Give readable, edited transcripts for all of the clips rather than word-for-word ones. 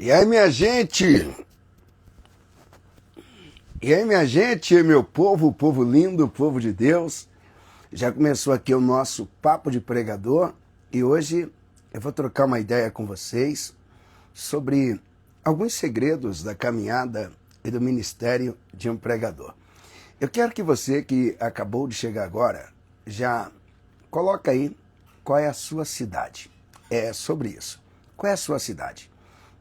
E aí, minha gente? E aí, minha gente, meu povo lindo, povo de Deus. Já começou aqui o nosso Papo de Pregador e hoje eu vou trocar uma ideia com vocês sobre alguns segredos da caminhada e do ministério de um pregador. Eu quero que você que acabou de chegar agora já coloca aí qual é a sua cidade. É sobre isso. Qual é a sua cidade?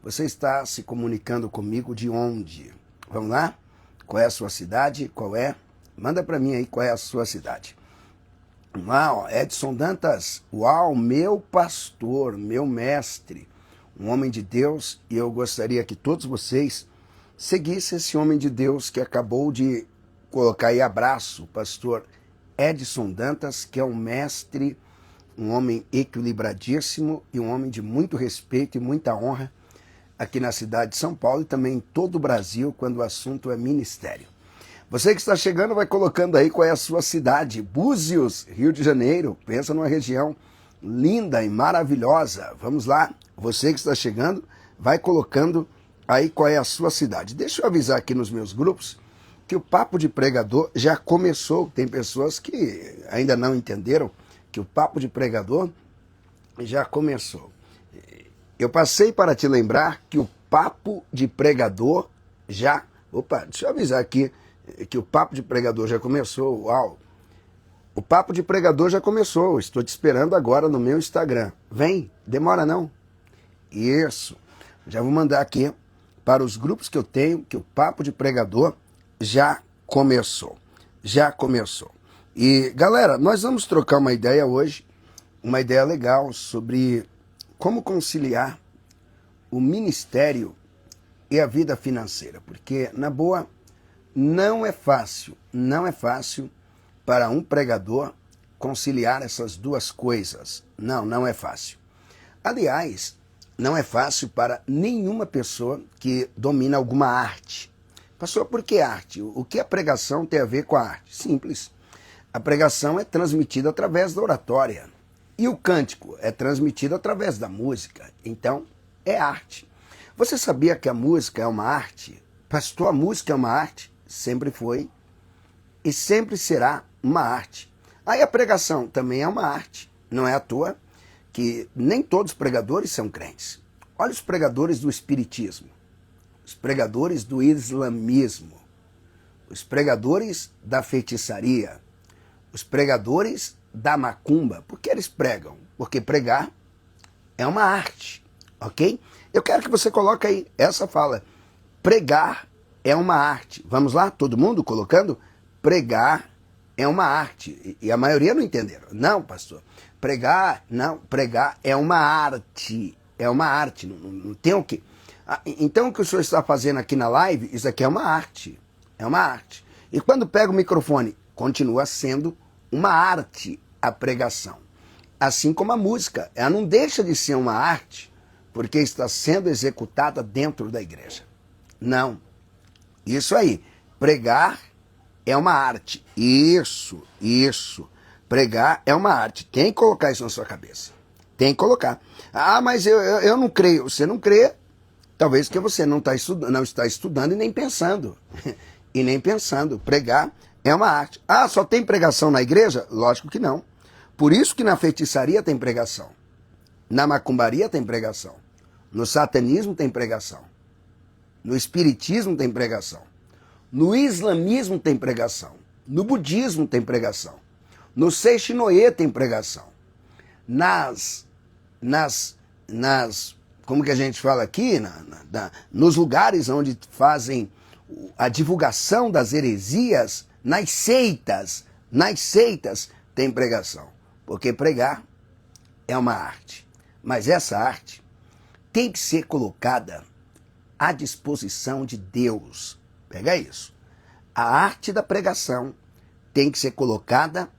Você está se comunicando comigo de onde? Vamos lá? Qual é a sua cidade? Qual é? Manda para mim aí qual é a sua cidade. Vamos lá, ó. Edson Dantas. Uau, meu pastor, meu mestre, um homem de Deus, e eu gostaria que todos vocês seguissem esse homem de Deus que acabou de colocar aí abraço, o pastor Edson Dantas, que é um mestre, um homem equilibradíssimo e um homem de muito respeito e muita honra aqui na cidade de São Paulo e também em todo o Brasil, quando o assunto é ministério. Você que está chegando vai colocando aí qual é a sua cidade. Búzios, Rio de Janeiro. Pensa numa região linda e maravilhosa. Vamos lá. Você que está chegando vai colocando aí qual é a sua cidade. Deixa eu avisar aqui nos meus grupos que o Papo de Pregador já começou. Tem pessoas que ainda não entenderam que o Papo de Pregador já começou. Eu passei para te lembrar que o Papo de Pregador já... Opa, deixa eu avisar aqui que o Papo de Pregador já começou. Uau! O Papo de Pregador já começou. Estou te esperando agora no meu Instagram. Vem, demora não. Isso. Já vou mandar aqui para os grupos que eu tenho que o Papo de Pregador já começou. Já começou. E, galera, nós vamos trocar uma ideia hoje, uma ideia legal sobre como conciliar o ministério e a vida financeira. Porque, na boa, não é fácil para um pregador conciliar essas duas coisas. Não é fácil. Aliás, não é fácil para nenhuma pessoa que domina alguma arte. Pastor, por que arte? O que a pregação tem a ver com a arte? Simples. A pregação é transmitida através da oratória. E o cântico é transmitido através da música. Então, é arte. Você sabia que a música é uma arte? Pastor, a música é uma arte? Sempre foi e sempre será uma arte. Aí a pregação também é uma arte. Não é à toa que nem todos os pregadores são crentes. Olha os pregadores do espiritismo, os pregadores do islamismo, os pregadores da feitiçaria, os pregadores da macumba. Por que eles pregam? Porque pregar é uma arte, ok? Eu quero que você coloque aí essa fala. Pregar é uma arte. Vamos lá, todo mundo colocando? Pregar é uma arte. E a maioria não entenderam. Não, pastor. Pregar é uma arte. É uma arte. Não tem o quê? Então o que o senhor está fazendo aqui na live, isso aqui é uma arte. É uma arte. E quando pega o microfone, continua sendo uma arte a pregação. Assim como a música. Ela não deixa de ser uma arte porque está sendo executada dentro da igreja. Não. Isso aí. Pregar é uma arte. Isso. Pregar é uma arte. Tem que colocar isso na sua cabeça. Tem que colocar. Ah, mas eu não creio. Você não crê, talvez porque você não está estudando e nem pensando. E nem pensando. Pregar é uma arte. Ah, só tem pregação na igreja? Lógico que não. Por isso que na feitiçaria tem pregação. Na macumbaria tem pregação. No satanismo tem pregação. No espiritismo tem pregação. No islamismo tem pregação. No budismo tem pregação. No Seishinoye tem pregação. Como que a gente fala aqui? Nos lugares onde fazem a divulgação das heresias, nas seitas tem pregação. Porque pregar é uma arte. Mas essa arte tem que ser colocada à disposição de Deus. Pega isso. A arte da pregação tem que ser colocada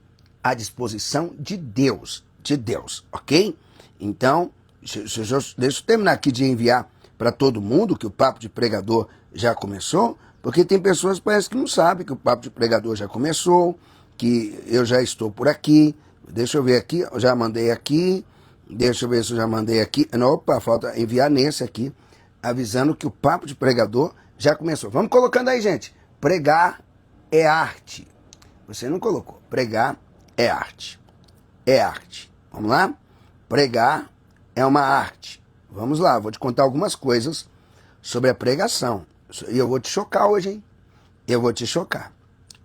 à disposição de Deus. De Deus, ok? Então, deixa eu terminar aqui de enviar para todo mundo que o Papo de Pregador já começou, porque tem pessoas que parece que não sabem que o Papo de Pregador já começou, que eu já estou por aqui. Deixa eu ver aqui, eu já mandei aqui. Deixa eu ver se eu já mandei aqui. Opa, falta enviar nesse aqui. avisando que o Papo de Pregador já começou. Vamos colocando aí, gente. Pregar é arte. Você não colocou. Pregar é arte. É arte. Vamos lá? Pregar é uma arte. Vamos lá, vou te contar algumas coisas sobre a pregação. E eu vou te chocar hoje, hein? Eu vou te chocar.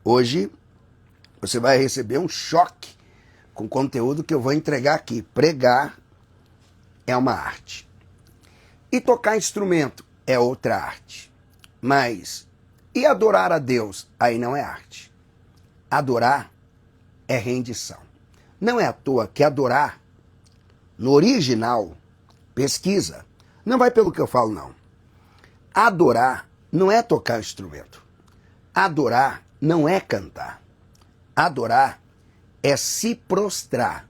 Hoje você vai receber um choque com o conteúdo que eu vou entregar aqui. Pregar é uma arte. E tocar instrumento é outra arte. Mas, e adorar a Deus? Aí não é arte. Adorar é rendição. Não é à toa que adorar, no original, pesquisa, não vai pelo que eu falo, não. Adorar não é tocar instrumento. Adorar não é cantar. Adorar é se prostrar.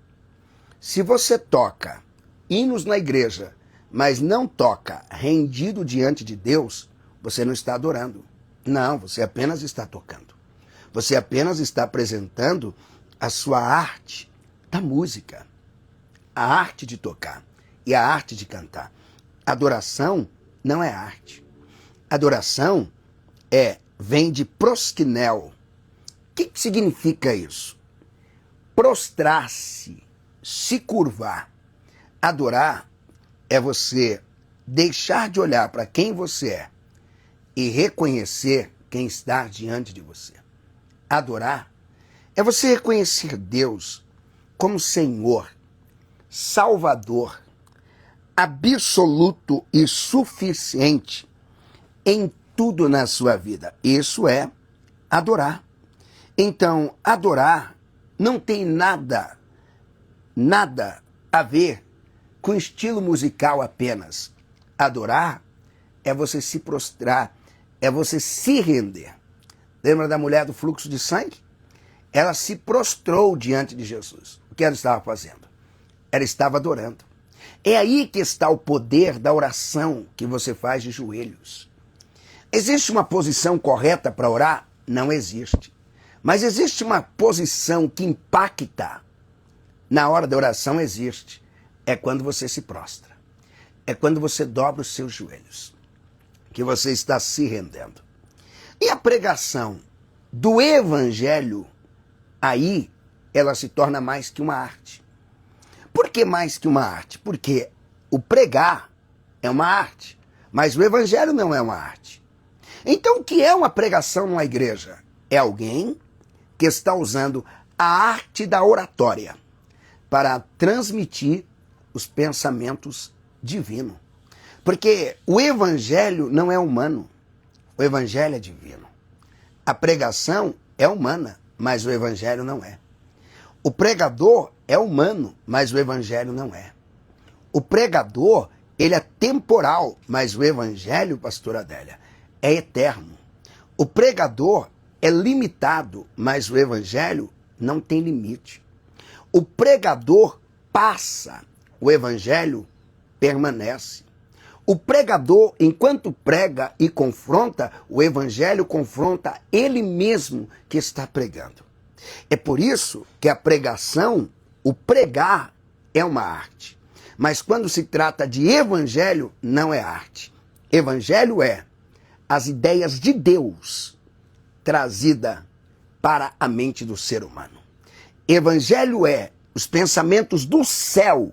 Se você toca hinos na igreja, mas não toca rendido diante de Deus, você não está adorando. Não, você apenas está tocando. Você apenas está apresentando a sua arte da música. A arte de tocar e a arte de cantar. Adoração não é arte. Adoração vem de proskinel. O que significa isso? Prostrar-se, se curvar. Adorar é você deixar de olhar para quem você é e reconhecer quem está diante de você. Adorar é você reconhecer Deus como Senhor, Salvador, absoluto e suficiente em tudo na sua vida. Isso é adorar. Então, adorar não tem nada a ver com estilo musical apenas. Adorar é você se prostrar, é você se render. Lembra da mulher do fluxo de sangue? Ela se prostrou diante de Jesus. O que ela estava fazendo? Ela estava adorando. É aí que está o poder da oração que você faz de joelhos. Existe uma posição correta para orar? Não existe. Mas existe uma posição que impacta na hora da oração? Existe. É quando você se prostra. É quando você dobra os seus joelhos. Que você está se rendendo. E a pregação do evangelho, aí ela se torna mais que uma arte. Por que mais que uma arte? Porque o pregar é uma arte, mas o evangelho não é uma arte. Então, o que é uma pregação numa igreja? É alguém que está usando a arte da oratória para transmitir os pensamentos divinos. Porque o evangelho não é humano, o evangelho é divino. A pregação é humana, mas o evangelho não é. O pregador é humano, mas o evangelho não é. O pregador, ele é temporal, mas o evangelho, pastora Adélia, é eterno. O pregador é limitado, mas o evangelho não tem limite. O pregador passa, o evangelho permanece. O pregador, enquanto prega e confronta, o evangelho confronta ele mesmo que está pregando. É por isso que a pregação, o pregar, é uma arte. Mas quando se trata de evangelho, não é arte. Evangelho é as ideias de Deus trazida para a mente do ser humano. Evangelho é os pensamentos do céu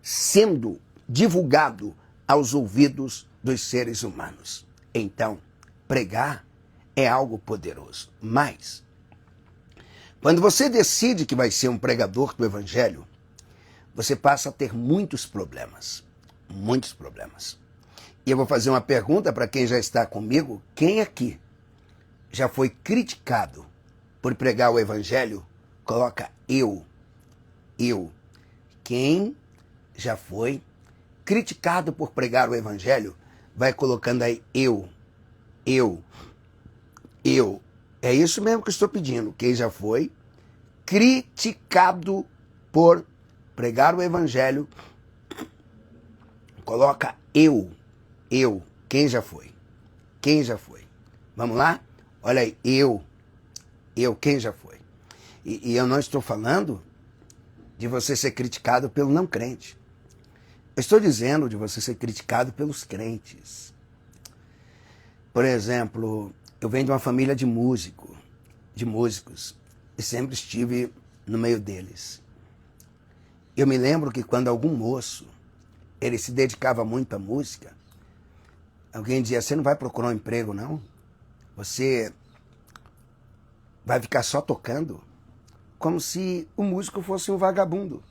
sendo divulgado aos ouvidos dos seres humanos. Então, pregar é algo poderoso. Mas, quando você decide que vai ser um pregador do evangelho, você passa a ter muitos problemas. Muitos problemas. E eu vou fazer uma pergunta para quem já está comigo. Quem aqui já foi criticado por pregar o evangelho? Coloca eu. Eu. Quem já foi criticado por pregar o evangelho, vai colocando aí eu. É isso mesmo que eu estou pedindo. Quem já foi criticado por pregar o evangelho, coloca eu. Quem já foi? Quem já foi? Vamos lá? Olha aí, eu, quem já foi? E eu não estou falando de você ser criticado pelo não crente. Eu estou dizendo de você ser criticado pelos crentes. Por exemplo, eu venho de uma família de músicos, e sempre estive no meio deles. Eu me lembro que quando algum moço, ele se dedicava muito à música, alguém dizia, você não vai procurar um emprego, não? Você vai ficar só tocando? Como se o músico fosse um vagabundo.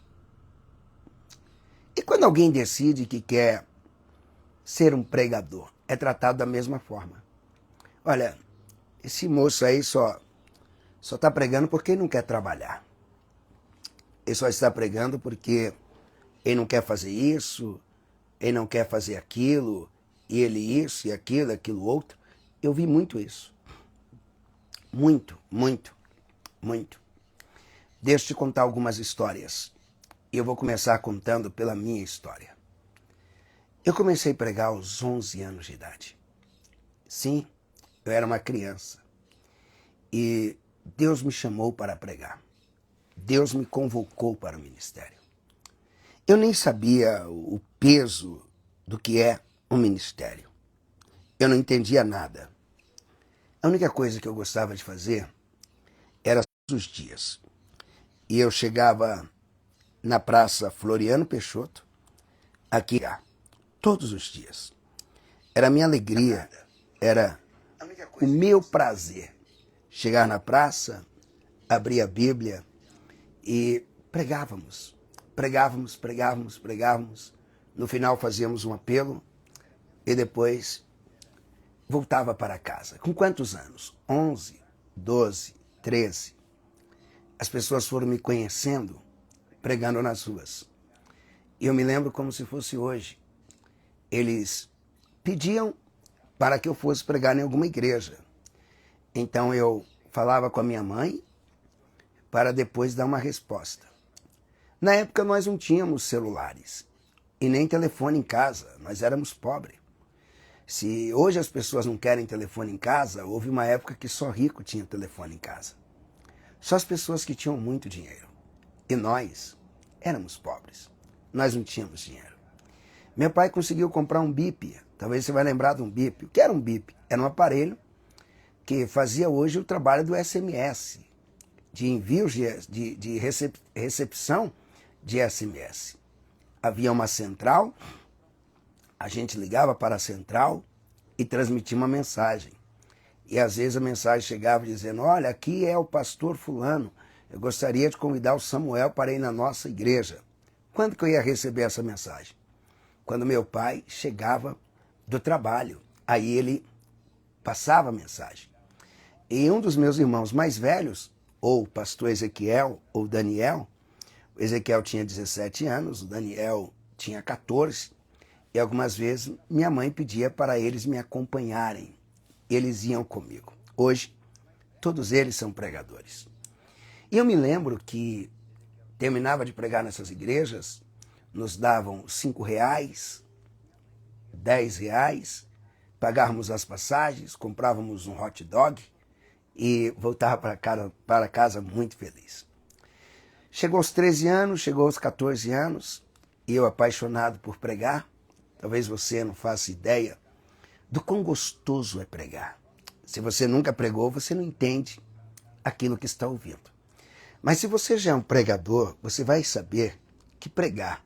E quando alguém decide que quer ser um pregador, é tratado da mesma forma. Olha, esse moço aí só está pregando porque ele não quer trabalhar. Ele só está pregando porque ele não quer fazer isso, ele não quer fazer aquilo, e ele isso, e aquilo outro. Eu vi muito isso. Muito, muito, muito. Deixa eu te contar algumas histórias. E eu vou começar contando pela minha história. Eu comecei a pregar aos 11 anos de idade. Sim, eu era uma criança. E Deus me chamou para pregar. Deus me convocou para o ministério. Eu nem sabia o peso do que é um ministério. Eu não entendia nada. A única coisa que eu gostava de fazer era todos os dias. E eu chegava na Praça Floriano Peixoto, aqui, todos os dias. Era a minha alegria, era o meu prazer. Chegar na praça, abrir a Bíblia e pregávamos. Pregávamos. No final fazíamos um apelo e depois voltava para casa. Com quantos anos? 11, 12, 13. As pessoas foram me conhecendo pregando nas ruas. E eu me lembro como se fosse hoje. Eles pediam para que eu fosse pregar em alguma igreja. Então eu falava com a minha mãe para depois dar uma resposta. Na época nós não tínhamos celulares e nem telefone em casa, nós éramos pobres. Se hoje as pessoas não querem telefone em casa, houve uma época que só rico tinha telefone em casa. Só as pessoas que tinham muito dinheiro. E nós éramos pobres. Nós não tínhamos dinheiro. Meu pai conseguiu comprar um bip. Talvez você vai lembrar de um bip. O que era um bip? Era um aparelho que fazia hoje o trabalho do SMS, de envio de recepção de SMS. Havia uma central, a gente ligava para a central e transmitia uma mensagem. E às vezes a mensagem chegava dizendo, olha, aqui é o pastor fulano, eu gostaria de convidar o Samuel para ir na nossa igreja. Quando que eu ia receber essa mensagem? Quando meu pai chegava do trabalho, aí ele passava a mensagem. E um dos meus irmãos mais velhos, ou o pastor Ezequiel ou Daniel, o Ezequiel tinha 17 anos, o Daniel tinha 14, e algumas vezes minha mãe pedia para eles me acompanharem. Eles iam comigo. Hoje, todos eles são pregadores. E eu me lembro que terminava de pregar nessas igrejas, nos davam R$5, R$10, pagávamos as passagens, comprávamos um hot dog e voltava para casa muito feliz. Chegou aos 13 anos, chegou aos 14 anos, e eu apaixonado por pregar. Talvez você não faça ideia do quão gostoso é pregar. Se você nunca pregou, você não entende aquilo que está ouvindo. Mas se você já é um pregador, você vai saber que pregar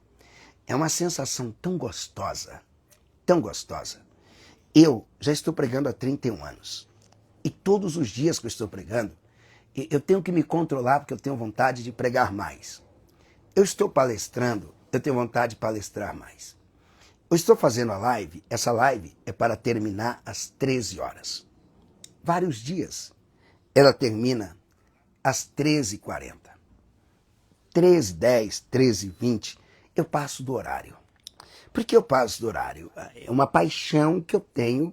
é uma sensação tão gostosa, tão gostosa. Eu já estou pregando há 31 anos. E todos os dias que eu estou pregando, eu tenho que me controlar porque eu tenho vontade de pregar mais. Eu estou palestrando, eu tenho vontade de palestrar mais. Eu estou fazendo a live, essa live é para terminar às 13 horas. Vários dias. Ela termina às 13h40. 13h10, 13h20, eu passo do horário. Por que eu passo do horário? É uma paixão que eu tenho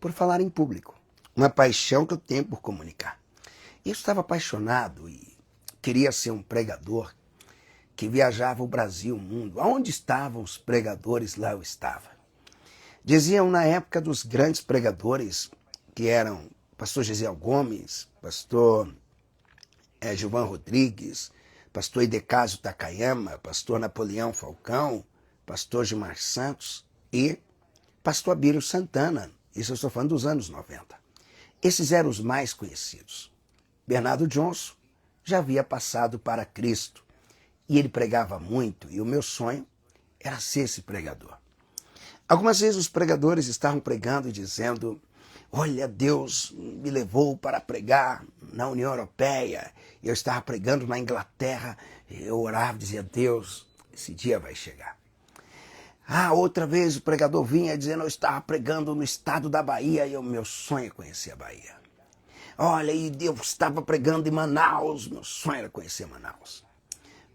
por falar em público. Uma paixão que eu tenho por comunicar. Eu estava apaixonado e queria ser um pregador que viajava o Brasil, o mundo. Aonde estavam os pregadores, lá eu estava. Diziam na época dos grandes pregadores, que eram pastor Gisel Gomes, pastor Gilvan Rodrigues, pastor Idecásio Takayama, pastor Napoleão Falcão, pastor Gilmar Santos e pastor Abílio Santana. Isso eu estou falando dos anos 90. Esses eram os mais conhecidos. Bernardo Johnson já havia passado para Cristo e ele pregava muito e o meu sonho era ser esse pregador. Algumas vezes os pregadores estavam pregando e dizendo: olha, Deus me levou para pregar na União Europeia. Eu estava pregando na Inglaterra. Eu orava e dizia: Deus, esse dia vai chegar. Outra vez o pregador vinha dizendo: eu estava pregando no estado da Bahia e o meu sonho é conhecer a Bahia. Olha, e Deus estava pregando em Manaus, meu sonho era conhecer Manaus.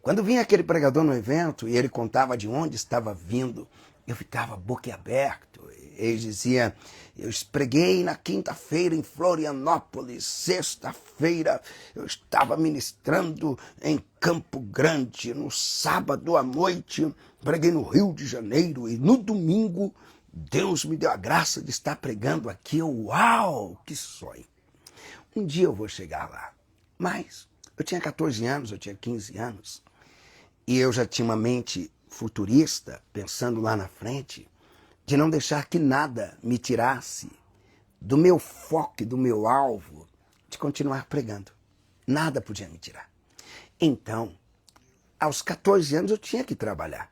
Quando vinha aquele pregador no evento e ele contava de onde estava vindo, eu ficava boquiaberto. Ele dizia: eu preguei na quinta-feira em Florianópolis, sexta-feira eu estava ministrando em Campo Grande, no sábado à noite preguei no Rio de Janeiro e no domingo Deus me deu a graça de estar pregando aqui. Uau, que sonho! Um dia eu vou chegar lá. Mas eu tinha 14 anos, eu tinha 15 anos e eu já tinha uma mente futurista, pensando lá na frente, de não deixar que nada me tirasse do meu foco, do meu alvo, de continuar pregando. Nada podia me tirar. Então, aos 14 anos eu tinha que trabalhar.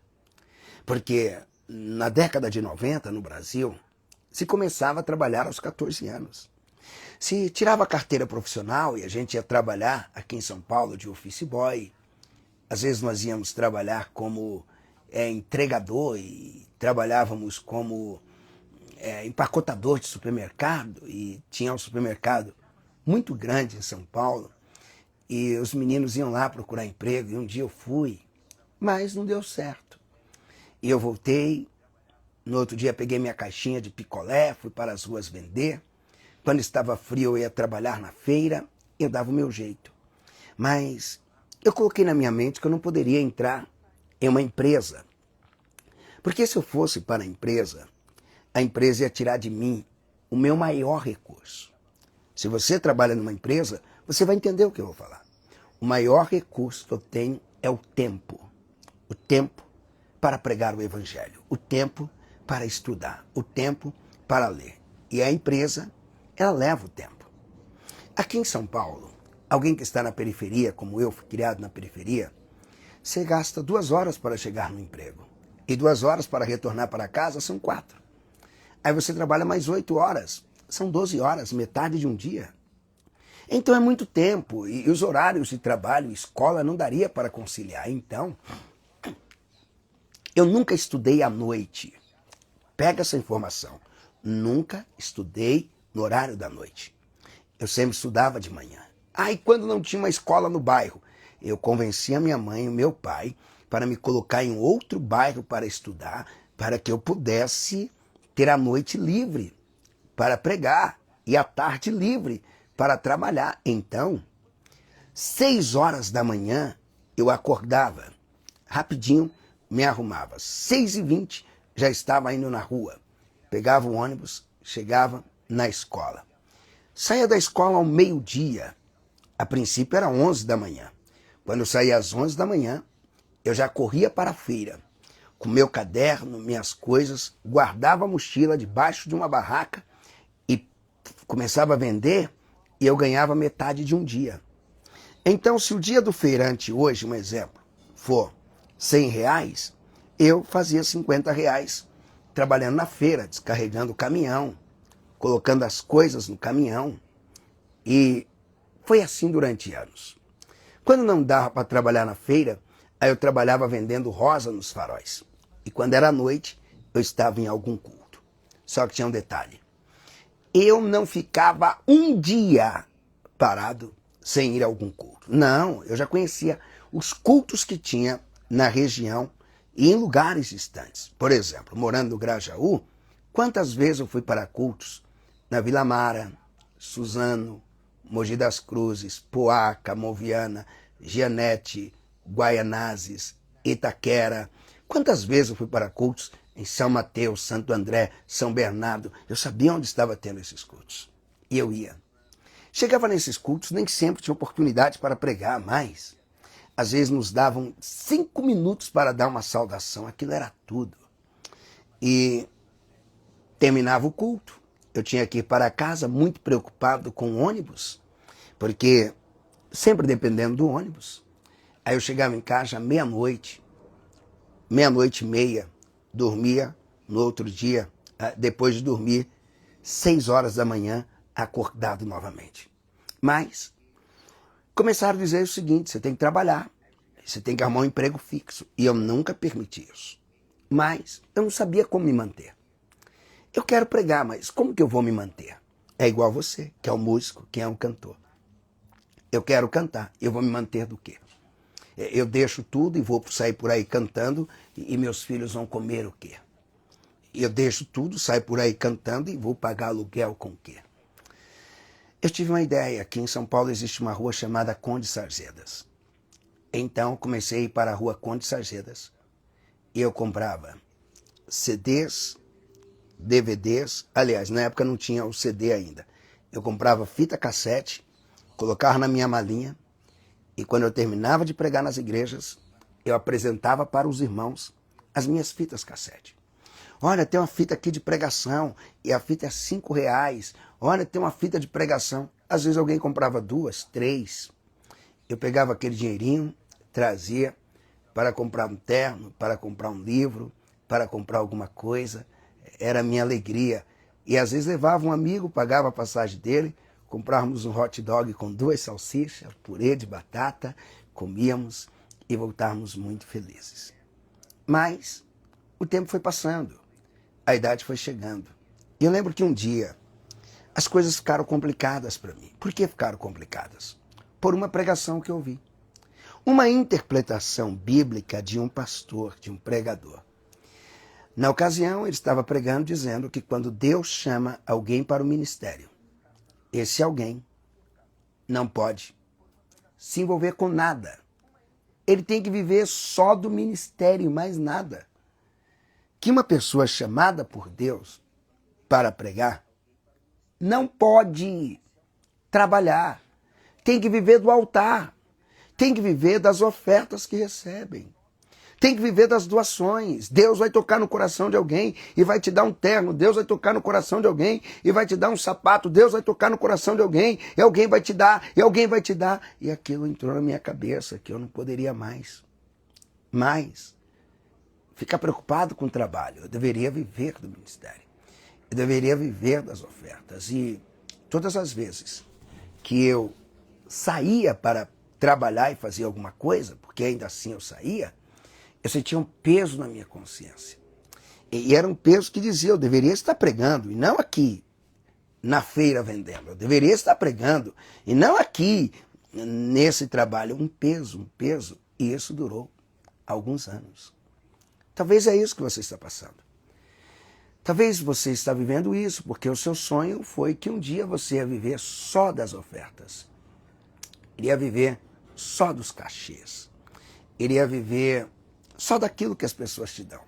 Porque na década de 90, no Brasil, se começava a trabalhar aos 14 anos. Se tirava a carteira profissional e a gente ia trabalhar aqui em São Paulo de office boy, às vezes nós íamos trabalhar como entregador e trabalhávamos como empacotador de supermercado e tinha um supermercado muito grande em São Paulo e os meninos iam lá procurar emprego e um dia eu fui, mas não deu certo. E eu voltei, no outro dia peguei minha caixinha de picolé, fui para as ruas vender. Quando estava frio eu ia trabalhar na feira, eu dava o meu jeito. Mas eu coloquei na minha mente que eu não poderia entrar em uma empresa. Porque se eu fosse para a empresa ia tirar de mim o meu maior recurso. Se você trabalha numa empresa, você vai entender o que eu vou falar. O maior recurso que eu tenho é o tempo. O tempo para pregar o evangelho. O tempo para estudar. O tempo para ler. E a empresa, ela leva o tempo. Aqui em São Paulo, alguém que está na periferia, como eu, fui criado na periferia, você gasta 2 horas para chegar no emprego. E 2 horas para retornar para casa são 4. Aí você trabalha mais 8 horas. São 12 horas, metade de um dia. Então é muito tempo. E os horários de trabalho e escola não daria para conciliar. Então, eu nunca estudei à noite. Pega essa informação. Nunca estudei no horário da noite. Eu sempre estudava de manhã. E quando não tinha uma escola no bairro, eu convenci a minha mãe e o meu pai para me colocar em outro bairro para estudar, para que eu pudesse ter a noite livre para pregar e a tarde livre para trabalhar. Então, 6 horas da manhã eu acordava, rapidinho me arrumava. 6h20 já estava indo na rua. Pegava o ônibus, chegava na escola. Saía da escola ao meio-dia. A princípio era 11 da manhã. Quando eu saía às 11 da manhã, eu já corria para a feira, com meu caderno, minhas coisas, guardava a mochila debaixo de uma barraca e começava a vender e eu ganhava metade de um dia. Então, se o dia do feirante hoje, um exemplo, for R$100, eu fazia R$50 trabalhando na feira, descarregando o caminhão, colocando as coisas no caminhão. E foi assim durante anos. Quando não dava para trabalhar na feira, aí eu trabalhava vendendo rosa nos faróis. E quando era noite, eu estava em algum culto. Só que tinha um detalhe. Eu não ficava um dia parado sem ir a algum culto. Não, eu já conhecia os cultos que tinha na região e em lugares distantes. Por exemplo, morando no Grajaú, quantas vezes eu fui para cultos na Vila Mara, Suzano, Mogi das Cruzes, Poaca, Moviana, Gianete, Guaianazes, Itaquera. Quantas vezes eu fui para cultos em São Mateus, Santo André, São Bernardo. Eu sabia onde estava tendo esses cultos. E eu ia. Chegava nesses cultos, nem sempre tinha oportunidade para pregar, mas Às vezes nos davam 5 minutos para dar uma saudação, aquilo era tudo. E terminava o culto, eu tinha que ir para casa muito preocupado com o ônibus, porque sempre dependendo do ônibus. Aí eu chegava em casa à meia-noite, meia-noite e meia, dormia no outro dia, depois de dormir, 6 horas da manhã, acordado novamente. Mas começaram a dizer o seguinte: você tem que trabalhar, você tem que arrumar um emprego fixo. E eu nunca permiti isso. Mas eu não sabia como me manter. Eu quero pregar, mas como que eu vou me manter? É igual você, que é um músico, que é um cantor. Eu quero cantar, eu vou me manter do quê? Eu deixo tudo e vou sair por aí cantando e meus filhos vão comer o quê? Eu deixo tudo, saio por aí cantando e vou pagar aluguel com o quê? Eu tive uma ideia. Aqui em São Paulo existe uma rua chamada Conde Sarzedas. Então comecei a ir para a rua Conde Sarzedas e eu comprava CDs, DVDs. Aliás, na época não tinha o CD ainda. Eu comprava fita cassete, colocava na minha malinha e quando eu terminava de pregar nas igrejas, eu apresentava para os irmãos as minhas fitas cassete. Olha, tem uma fita aqui de pregação e a fita é R$5. Olha, tem uma fita de pregação. Às vezes alguém comprava 2, 3. Eu pegava aquele dinheirinho, trazia para comprar um terno, para comprar um livro, para comprar alguma coisa. Era a minha alegria. E às vezes levava um amigo, pagava a passagem dele, comprávamos um hot dog com 2 salsichas, purê de batata, comíamos e voltávamos muito felizes. Mas o tempo foi passando. A idade foi chegando. E eu lembro que um dia as coisas ficaram complicadas para mim. Por que ficaram complicadas? Por uma pregação que eu ouvi. Uma interpretação bíblica de um pastor, de um pregador. Na ocasião, ele estava pregando dizendo que quando Deus chama alguém para o ministério, esse alguém não pode se envolver com nada. Ele tem que viver só do ministério, mais nada. Que uma pessoa chamada por Deus para pregar não pode trabalhar, tem que viver do altar, tem que viver das ofertas que recebem, tem que viver das doações. Deus vai tocar no coração de alguém e vai te dar um terno, Deus vai tocar no coração de alguém e vai te dar um sapato, Deus vai tocar no coração de alguém e alguém vai te dar, e alguém vai te dar. E aquilo entrou na minha cabeça que eu não poderia mais ficar preocupado com o trabalho. Eu deveria viver do ministério. Eu deveria viver das ofertas. E todas as vezes que eu saía para trabalhar e fazer alguma coisa, porque ainda assim eu saía, eu sentia um peso na minha consciência. E era um peso que dizia: eu deveria estar pregando, e não aqui na feira vendendo. Eu deveria estar pregando, e não aqui nesse trabalho. Um peso. E isso durou alguns anos. Talvez é isso que você está passando. Talvez você está vivendo isso porque o seu sonho foi que um dia você ia viver só das ofertas. Iria viver só dos cachês. Iria viver só daquilo que as pessoas te dão.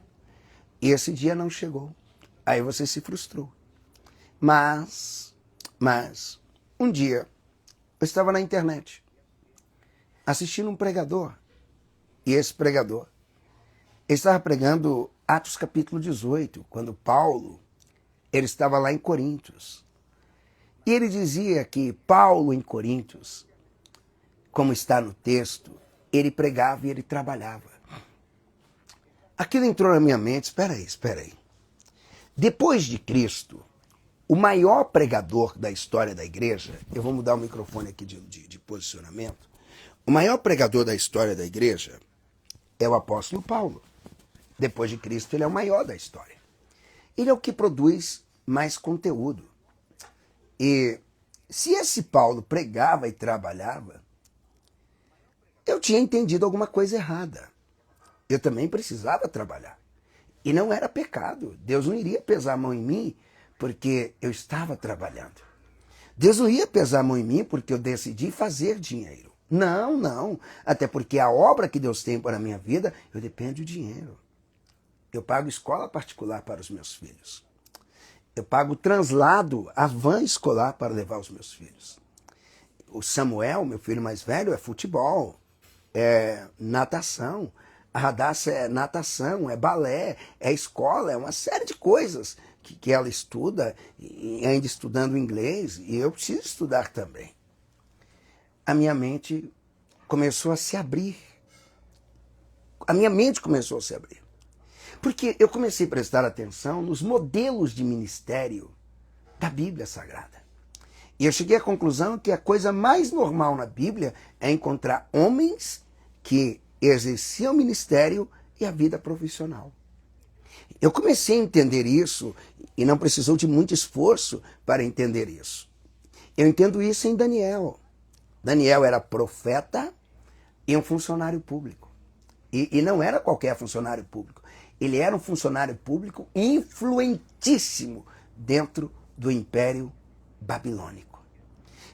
E esse dia não chegou. Aí você se frustrou. Mas, um dia eu estava na internet assistindo um pregador. E esse pregador estava pregando Atos capítulo 18, quando Paulo ele estava lá em Coríntios. E ele dizia que Paulo em Coríntios, como está no texto, ele pregava e ele trabalhava. Aquilo entrou na minha mente. Espera aí. Depois de Cristo, o maior pregador da história da igreja, eu vou mudar o microfone aqui de posicionamento, o maior pregador da história da igreja é o apóstolo Paulo. Depois de Cristo, ele é o maior da história. Ele é o que produz mais conteúdo. E se esse Paulo pregava e trabalhava, eu tinha entendido alguma coisa errada. Eu também precisava trabalhar. E não era pecado. Deus não iria pesar a mão em mim porque eu estava trabalhando. Deus não ia pesar a mão em mim porque eu decidi fazer dinheiro. Não. Até porque a obra que Deus tem para a minha vida, eu dependo de dinheiro. Eu pago escola particular para os meus filhos. Eu pago translado, a van escolar para levar os meus filhos. O Samuel, meu filho mais velho, é futebol. é natação, a Radassa é natação, é balé, é escola, é uma série de coisas que ela estuda, e ainda estudando inglês, e eu preciso estudar também. A minha mente começou a se abrir. A minha mente começou a se abrir. Porque eu comecei a prestar atenção nos modelos de ministério da Bíblia Sagrada. E eu cheguei à conclusão que a coisa mais normal na Bíblia é encontrar homens que exerciam ministério e a vida profissional. Eu comecei a entender isso e não precisou de muito esforço para entender isso. Eu entendo isso em Daniel. Daniel era profeta e um funcionário público. E não era qualquer funcionário público. Ele era um funcionário público influentíssimo dentro do Império Babilônico.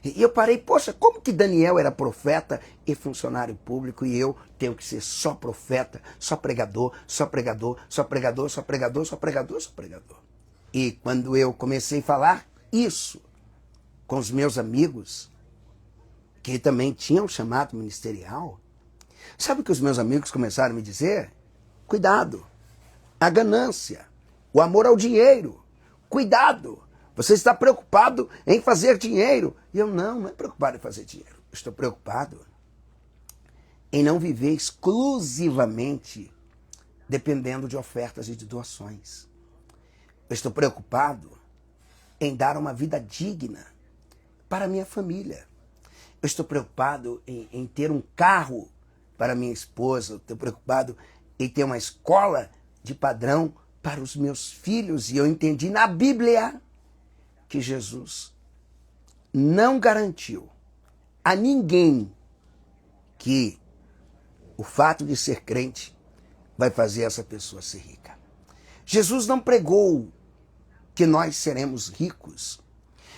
E eu parei, poxa, como que Daniel era profeta e funcionário público e eu tenho que ser só profeta, só pregador, só pregador, só pregador, só pregador, só pregador, só pregador. E quando eu comecei a falar isso com os meus amigos, que também tinham chamado ministerial, sabe o que os meus amigos começaram a me dizer? Cuidado, a ganância, o amor ao dinheiro, cuidado. Você está preocupado em fazer dinheiro. E eu não é preocupado em fazer dinheiro. Eu estou preocupado em não viver exclusivamente dependendo de ofertas e de doações. Eu estou preocupado em dar uma vida digna para minha família. Eu estou preocupado em ter um carro para minha esposa. Eu estou preocupado em ter uma escola de padrão para os meus filhos. E eu entendi na Bíblia que Jesus não garantiu a ninguém que o fato de ser crente vai fazer essa pessoa ser rica. Jesus não pregou que nós seremos ricos.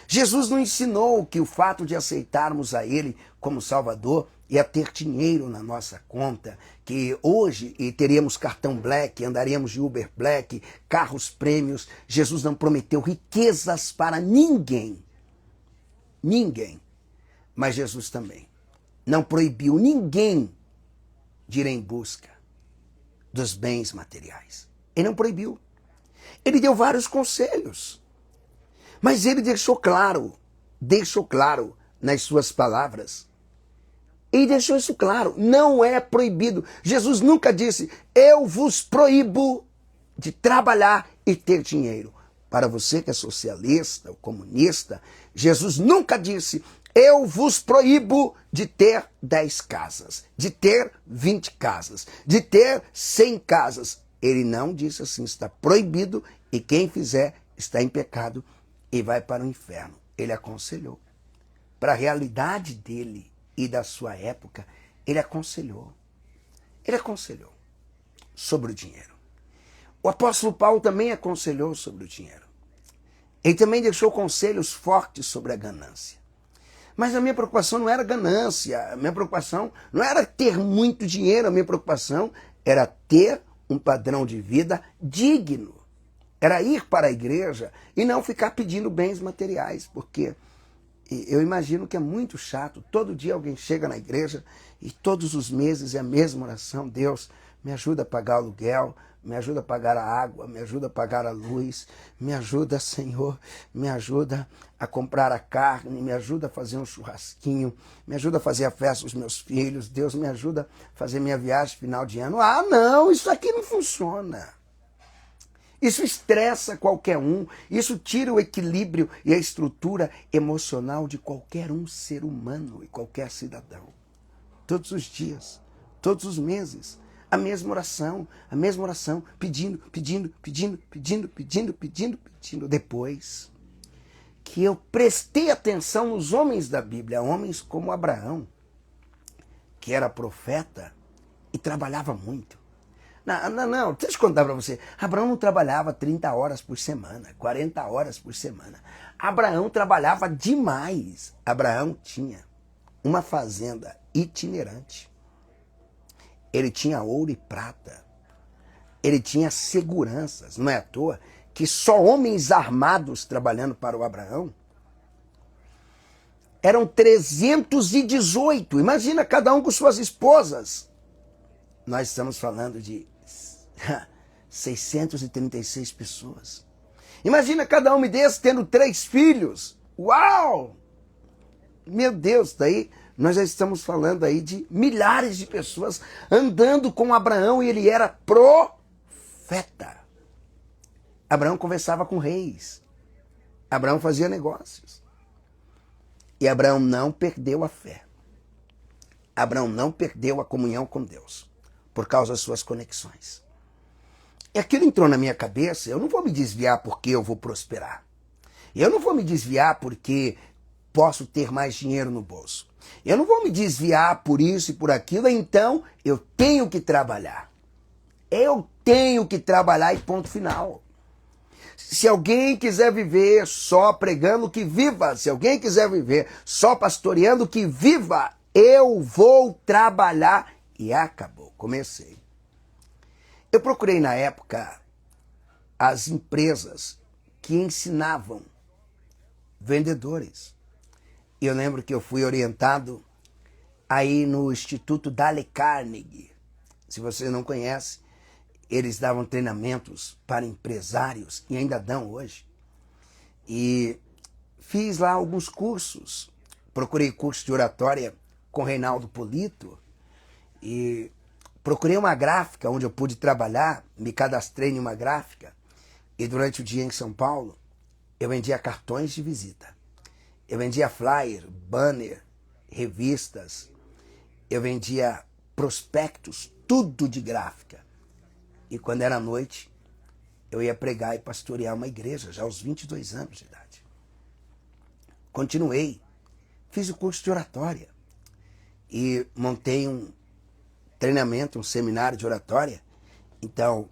Jesus não ensinou que o fato de aceitarmos a Ele como Salvador ia ter dinheiro na nossa conta, que hoje teríamos cartão Black, andaríamos de Uber Black, carros prêmios. Jesus não prometeu riquezas para ninguém. Ninguém. Mas Jesus também não proibiu ninguém de ir em busca dos bens materiais. Ele não proibiu. Ele deu vários conselhos. Mas ele deixou claro nas suas palavras. E deixou isso claro, não é proibido. Jesus nunca disse, eu vos proíbo de trabalhar e ter dinheiro. Para você que é socialista ou comunista, Jesus nunca disse, eu vos proíbo de ter 10 casas, de ter 20 casas, de ter 100 casas. Ele não disse assim, está proibido e quem fizer está em pecado e vai para o inferno. Ele aconselhou. Para a realidade dele e da sua época, ele aconselhou. Ele aconselhou sobre o dinheiro. O apóstolo Paulo também aconselhou sobre o dinheiro. Ele também deixou conselhos fortes sobre a ganância. Mas a minha preocupação não era ganância, a minha preocupação não era ter muito dinheiro, a minha preocupação era ter um padrão de vida digno. Era ir para a igreja e não ficar pedindo bens materiais, porque eu imagino que é muito chato. Todo dia alguém chega na igreja e todos os meses é a mesma oração. Deus, me ajuda a pagar o aluguel, me ajuda a pagar a água, me ajuda a pagar a luz, me ajuda, Senhor, me ajuda a comprar a carne, me ajuda a fazer um churrasquinho, me ajuda a fazer a festa dos meus filhos, Deus me ajuda a fazer minha viagem final de ano. Ah, não, isso aqui não funciona. Isso estressa qualquer um, isso tira o equilíbrio e a estrutura emocional de qualquer um ser humano e qualquer cidadão. Todos os dias, todos os meses, a mesma oração, pedindo. Depois que eu prestei atenção nos homens da Bíblia, homens como Abraão, que era profeta e trabalhava muito. Não, deixa eu contar para você. Abraão não trabalhava 30 horas por semana, 40 horas por semana. Abraão trabalhava demais. Abraão tinha uma fazenda itinerante. Ele tinha ouro e prata. Ele tinha seguranças. Não é à toa que só homens armados trabalhando para o Abraão eram 318. Imagina cada um com suas esposas. Nós estamos falando de 636 pessoas. Imagina cada homem desse tendo 3 filhos. Uau! Meu Deus, daí nós já estamos falando aí de milhares de pessoas andando com Abraão e ele era profeta. Abraão conversava com reis. Abraão fazia negócios. E Abraão não perdeu a fé. Abraão não perdeu a comunhão com Deus por causa das suas conexões. E aquilo entrou na minha cabeça, eu não vou me desviar porque eu vou prosperar. Eu não vou me desviar porque posso ter mais dinheiro no bolso. Eu não vou me desviar por isso e por aquilo, então eu tenho que trabalhar. Eu tenho que trabalhar e ponto final. Se alguém quiser viver só pregando, que viva. Se alguém quiser viver só pastoreando, que viva. Eu vou trabalhar. E acabou. Comecei. Eu procurei na época as empresas que ensinavam vendedores. Eu lembro que eu fui orientado aí no Instituto Dale Carnegie. Se você não conhece, eles davam treinamentos para empresários e ainda dão hoje. E fiz lá alguns cursos. Procurei curso de oratória com Reinaldo Polito e procurei uma gráfica onde eu pude trabalhar, me cadastrei em uma gráfica e durante o dia em São Paulo eu vendia cartões de visita. Eu vendia flyer, banner, revistas, eu vendia prospectos, tudo de gráfica. E quando era noite, eu ia pregar e pastorear uma igreja, já aos 22 anos de idade. Continuei, fiz o curso de oratória e montei um treinamento, um seminário de oratória. Então,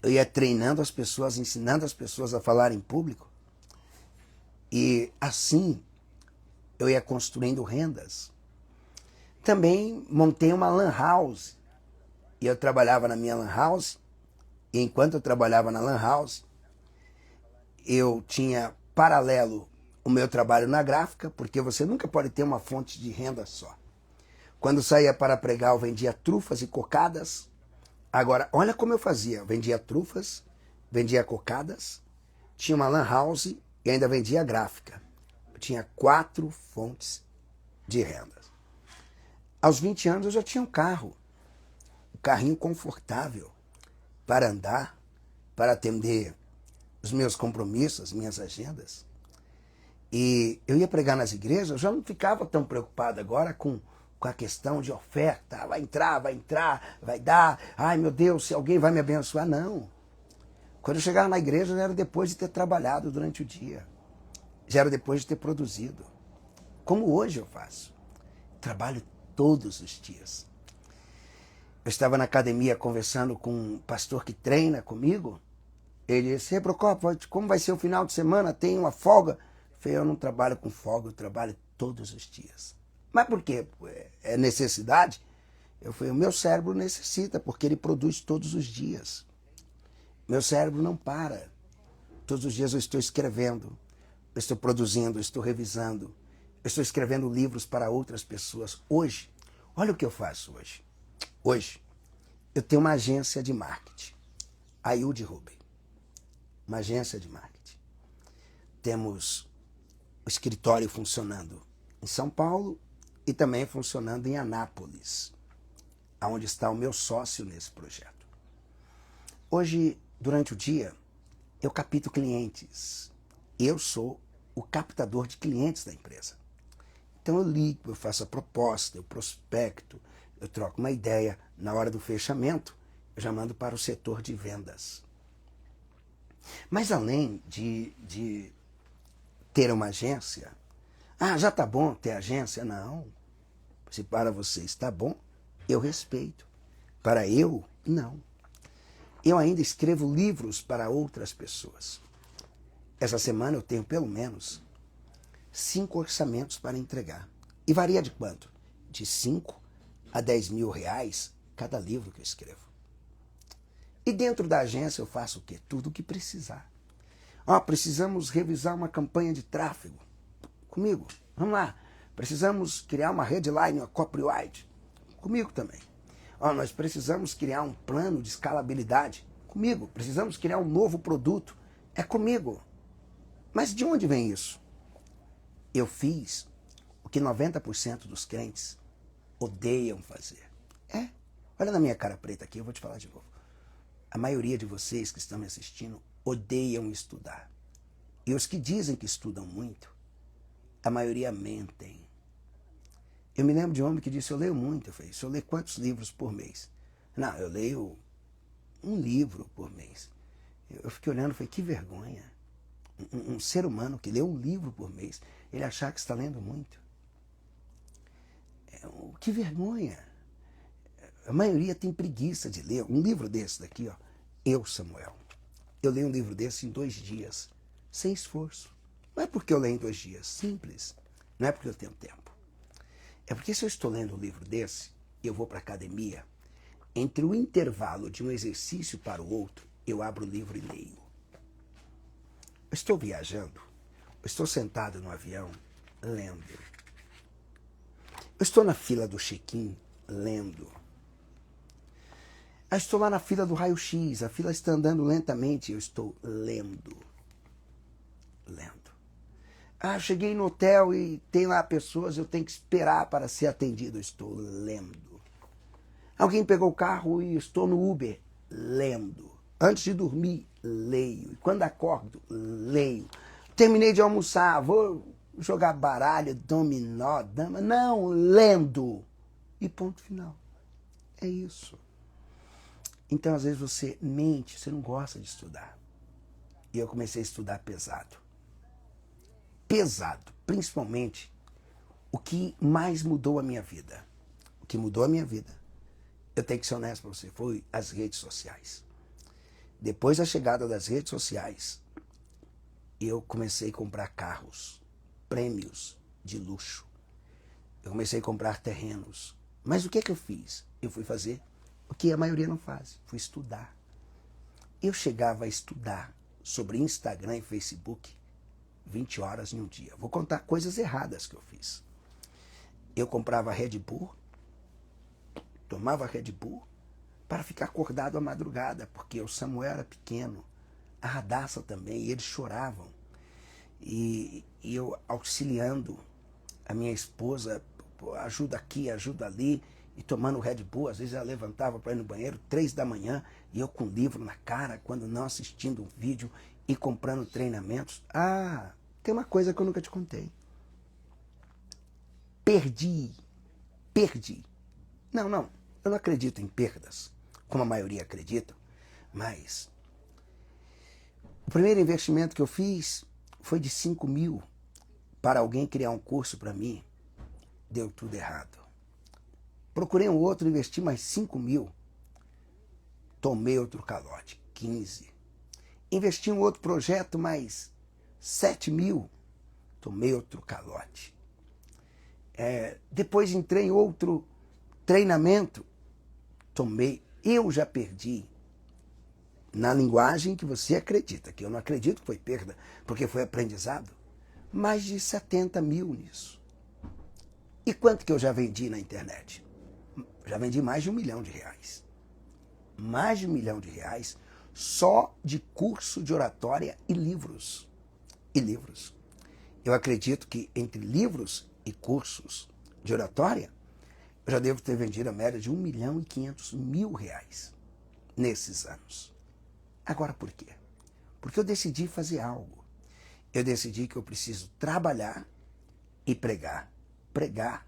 eu ia treinando as pessoas, ensinando as pessoas a falar em público. E assim, eu ia construindo rendas. Também montei uma lan house. E eu trabalhava na minha lan house. E enquanto eu trabalhava na lan house, eu tinha paralelo o meu trabalho na gráfica, porque você nunca pode ter uma fonte de renda só. Quando saía para pregar, eu vendia trufas e cocadas. Agora, olha como eu fazia. Eu vendia trufas, vendia cocadas, tinha uma lan house e ainda vendia gráfica. Eu tinha 4 fontes de renda. Aos 20 anos eu já tinha um carro. Um carrinho confortável para andar, para atender os meus compromissos, as minhas agendas. E eu ia pregar nas igrejas, eu já não ficava tão preocupado agora com a questão de oferta. Vai entrar, vai dar. Ai, meu Deus, se alguém vai me abençoar. Não. Quando eu chegava na igreja, já era depois de ter trabalhado durante o dia. Já era depois de ter produzido. Como hoje eu faço. Trabalho todos os dias. Eu estava na academia conversando com um pastor que treina comigo. Ele disse, Procópio, como vai ser o final de semana? Tem uma folga? Eu falei, eu não trabalho com folga, eu trabalho todos os dias. Mas por quê? É necessidade? Eu falei, o meu cérebro necessita, porque ele produz todos os dias. Meu cérebro não para. Todos os dias eu estou escrevendo, eu estou produzindo, eu estou revisando, eu estou escrevendo livros para outras pessoas. Hoje, olha o que eu faço hoje. Hoje, eu tenho uma agência de marketing, a Yudi Rubem. Uma agência de marketing. Temos o escritório funcionando em São Paulo e também funcionando em Anápolis, onde está o meu sócio nesse projeto. Hoje, durante o dia, eu capto clientes. Eu sou o captador de clientes da empresa. Então eu ligo, eu faço a proposta, eu prospecto, eu troco uma ideia. Na hora do fechamento, eu já mando para o setor de vendas. Mas além de ter uma agência, já tá bom ter agência? Não. Se para você está bom, eu respeito. Para eu, não. Eu ainda escrevo livros para outras pessoas. Essa semana eu tenho pelo menos 5 orçamentos para entregar. E varia de quanto? De 5 a 10 mil reais cada livro que eu escrevo. E dentro da agência eu faço o quê? Tudo o que precisar. Precisamos revisar uma campanha de tráfego. Comigo. Vamos lá, precisamos criar uma headline, uma copyright. Comigo também. Nós precisamos criar um plano de escalabilidade. Comigo. Precisamos criar um novo produto. É comigo. Mas de onde vem isso? Eu fiz o que 90% dos crentes odeiam fazer. Olha na minha cara preta aqui, eu vou te falar de novo. A maioria de vocês que estão me assistindo odeiam estudar. E os que dizem que estudam muito, a maioria mentem. Eu me lembro de um homem que disse, eu leio muito. Eu falei, o senhor lê quantos livros por mês? Não, eu leio um livro por mês. Eu fiquei olhando e falei, que vergonha. Um ser humano que lê um livro por mês, ele achar que está lendo muito. Que vergonha. A maioria tem preguiça de ler. Um livro desse daqui, Eu, Samuel. Eu leio um livro desse em 2 dias, sem esforço. Não é porque eu leio em 2 dias, simples. Não é porque eu tenho tempo. É porque se eu estou lendo um livro desse, eu vou para a academia, entre o intervalo de um exercício para o outro, eu abro o livro e leio. Eu estou viajando, eu estou sentado no avião, lendo. Eu estou na fila do check-in, lendo. Eu estou lá na fila do raio-x, a fila está andando lentamente, eu estou lendo. Eu cheguei no hotel e tem lá pessoas, eu tenho que esperar para ser atendido, eu estou lendo. Alguém pegou o carro e estou no Uber, lendo. Antes de dormir, leio. E quando acordo, leio. Terminei de almoçar, vou jogar baralho, dominó, dama. Não, lendo. E ponto final. É isso. Então, às vezes, você mente, você não gosta de estudar. E eu comecei a estudar pesado. Pesado, principalmente o que mais mudou a minha vida. O que mudou a minha vida, eu tenho que ser honesto para você, foi as redes sociais. Depois da chegada das redes sociais, eu comecei a comprar carros, prêmios de luxo. Eu comecei a comprar terrenos. Mas o que é que eu fiz? Eu fui fazer o que a maioria não faz, fui estudar. Eu chegava a estudar sobre Instagram e Facebook 20 horas em um dia. Vou contar coisas erradas que eu fiz. Eu comprava Red Bull, tomava Red Bull para ficar acordado à madrugada, porque o Samuel era pequeno, a Radassa também, e eles choravam. E eu auxiliando a minha esposa, ajuda aqui, ajuda ali, e tomando Red Bull. Às vezes ela levantava para ir no banheiro 3 da manhã, e eu com o livro na cara, quando não assistindo um vídeo e comprando treinamentos. Tem uma coisa que eu nunca te contei. Perdi. Não, eu não acredito em perdas, como a maioria acredita, mas o primeiro investimento que eu fiz foi de 5 mil para alguém criar um curso para mim. Deu tudo errado. Procurei um outro, investi mais 5 mil. Tomei outro calote, 15. Investi em um outro projeto, mais 7 mil. Tomei outro calote. Depois entrei em outro treinamento. Eu já perdi, na linguagem que você acredita, que eu não acredito que foi perda, porque foi aprendizado, mais de 70 mil nisso. E quanto que eu já vendi na internet? Já vendi mais de R$1 milhão. Mais de R$1 milhão só de curso de oratória e livros. Eu acredito que entre livros e cursos de oratória, eu já devo ter vendido a média de R$1.500.000 nesses anos. Agora por quê? Porque eu decidi fazer algo. Eu decidi que eu preciso trabalhar e pregar. Pregar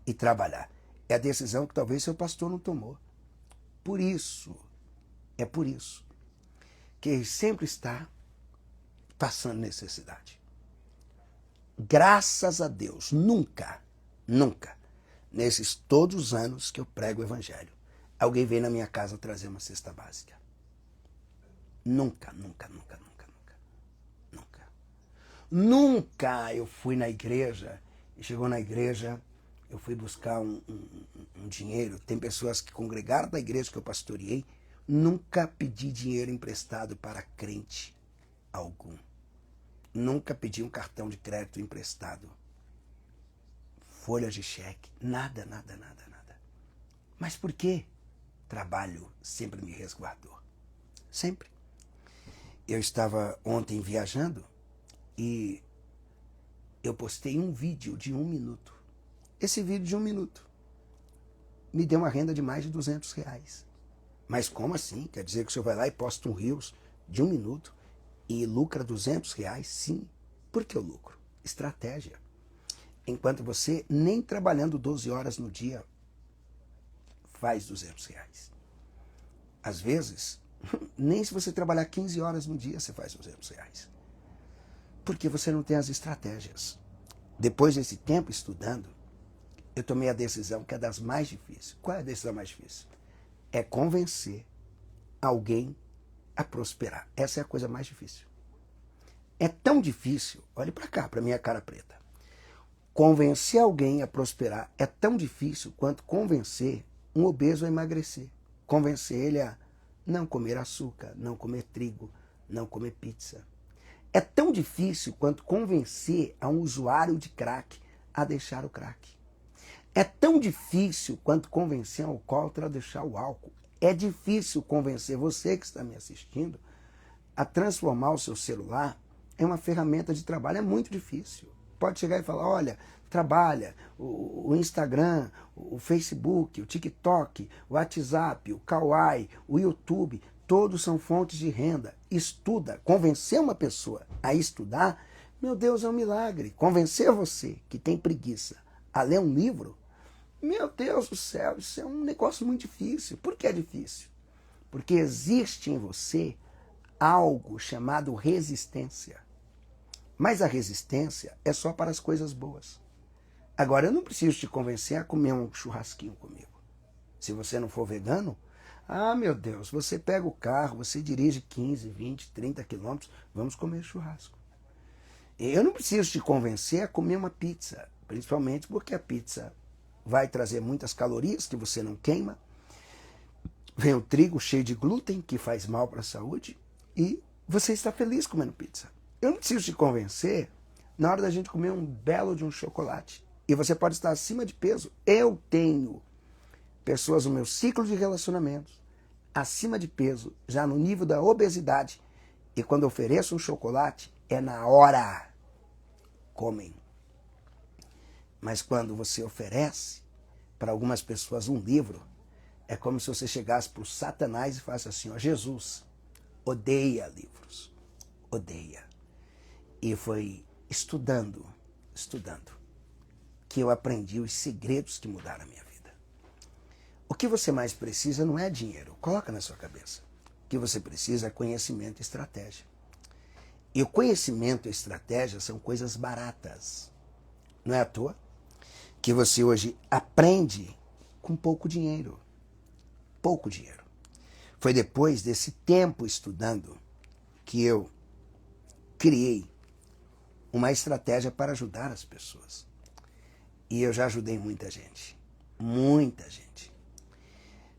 e trabalhar. É a decisão que talvez seu pastor não tomou. Por isso que ele sempre está passando necessidade. Graças a Deus, nunca, nesses todos os anos que eu prego o evangelho, alguém veio na minha casa trazer uma cesta básica. Nunca. Nunca eu fui na igreja e chegou na igreja, eu fui buscar um dinheiro. Tem pessoas que congregaram da igreja que eu pastoreei, nunca pedi dinheiro emprestado para crente algum. Nunca pedi um cartão de crédito emprestado. folhas de cheque, nada, nada, nada, nada. Mas por quê? Trabalho sempre me resguardou. Sempre. Eu estava ontem viajando e eu postei um vídeo de 1 minuto. Esse vídeo de 1 minuto me deu uma renda de mais de R$ 200. Mas como assim? Quer dizer que o senhor vai lá e posta um Reels de 1 minuto e lucra R$ 200? Sim. Por que eu lucro? Estratégia. Enquanto você nem trabalhando 12 horas no dia faz R$ 200. Às vezes, nem se você trabalhar 15 horas no dia você faz R$ 200. Porque você não tem as estratégias. Depois desse tempo estudando, eu tomei a decisão que é das mais difíceis. Qual é a decisão mais difícil? É convencer alguém a prosperar. Essa é a coisa mais difícil. É tão difícil, olhe para cá, para minha cara preta. Convencer alguém a prosperar é tão difícil quanto convencer um obeso a emagrecer. Convencer ele a não comer açúcar, não comer trigo, não comer pizza. É tão difícil quanto convencer a um usuário de crack a deixar o crack. É tão difícil quanto convencer um alcoólatra a deixar o álcool. É difícil convencer você que está me assistindo a transformar o seu celular em uma ferramenta de trabalho. É muito difícil. Pode chegar e falar, olha, trabalha, o Instagram, o Facebook, o TikTok, o WhatsApp, o Kawaii, o YouTube, todos são fontes de renda. Estuda. Convencer uma pessoa a estudar, meu Deus, é um milagre. Convencer você que tem preguiça a ler um livro, meu Deus do céu, isso é um negócio muito difícil. Por que é difícil? Porque existe em você algo chamado resistência. Mas a resistência é só para as coisas boas. Agora, eu não preciso te convencer a comer um churrasquinho comigo. Se você não for vegano, meu Deus, você pega o carro, você dirige 15, 20, 30 quilômetros, vamos comer churrasco. Eu não preciso te convencer a comer uma pizza, principalmente porque a pizza vai trazer muitas calorias que você não queima. Vem o trigo cheio de glúten, que faz mal para a saúde, e você está feliz comendo pizza. Eu não preciso te convencer na hora da gente comer um belo de um chocolate. E você pode estar acima de peso. Eu tenho pessoas no meu ciclo de relacionamentos acima de peso, já no nível da obesidade. E quando eu ofereço um chocolate, é na hora. Comem. Mas quando você oferece para algumas pessoas um livro, é como se você chegasse para o Satanás e falasse assim, ó, Jesus odeia livros. Odeia. E foi estudando, que eu aprendi os segredos que mudaram a minha vida. O que você mais precisa não é dinheiro, coloca na sua cabeça. O que você precisa é conhecimento e estratégia. E o conhecimento e a estratégia são coisas baratas. Não é à toa que você hoje aprende com pouco dinheiro. Pouco dinheiro. Foi depois desse tempo estudando que eu criei uma estratégia para ajudar as pessoas. E eu já ajudei muita gente. Muita gente.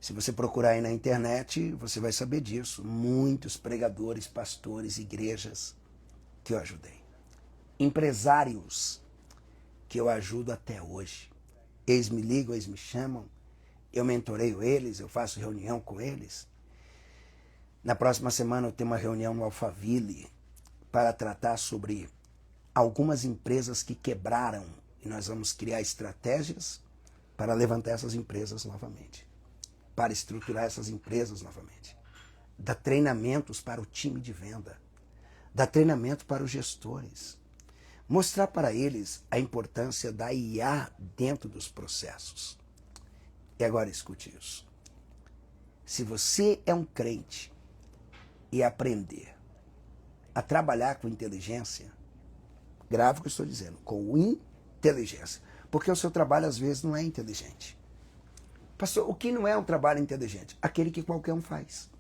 Se você procurar aí na internet, você vai saber disso. Muitos pregadores, pastores, igrejas que eu ajudei. Empresários que eu ajudo até hoje. Eles me ligam, eles me chamam. Eu mentoreio eles, eu faço reunião com eles. Na próxima semana eu tenho uma reunião no Alphaville para tratar sobre algumas empresas que quebraram e nós vamos criar estratégias para levantar essas empresas novamente, para estruturar essas empresas novamente. Dar treinamentos para o time de venda, dar treinamento para os gestores, mostrar para eles a importância da IA dentro dos processos. E agora escute isso. Se você é um crente e aprender a trabalhar com inteligência, grave o que eu estou dizendo, com inteligência. Porque o seu trabalho às vezes não é inteligente. Pastor, o que não é um trabalho inteligente? Aquele que qualquer um faz.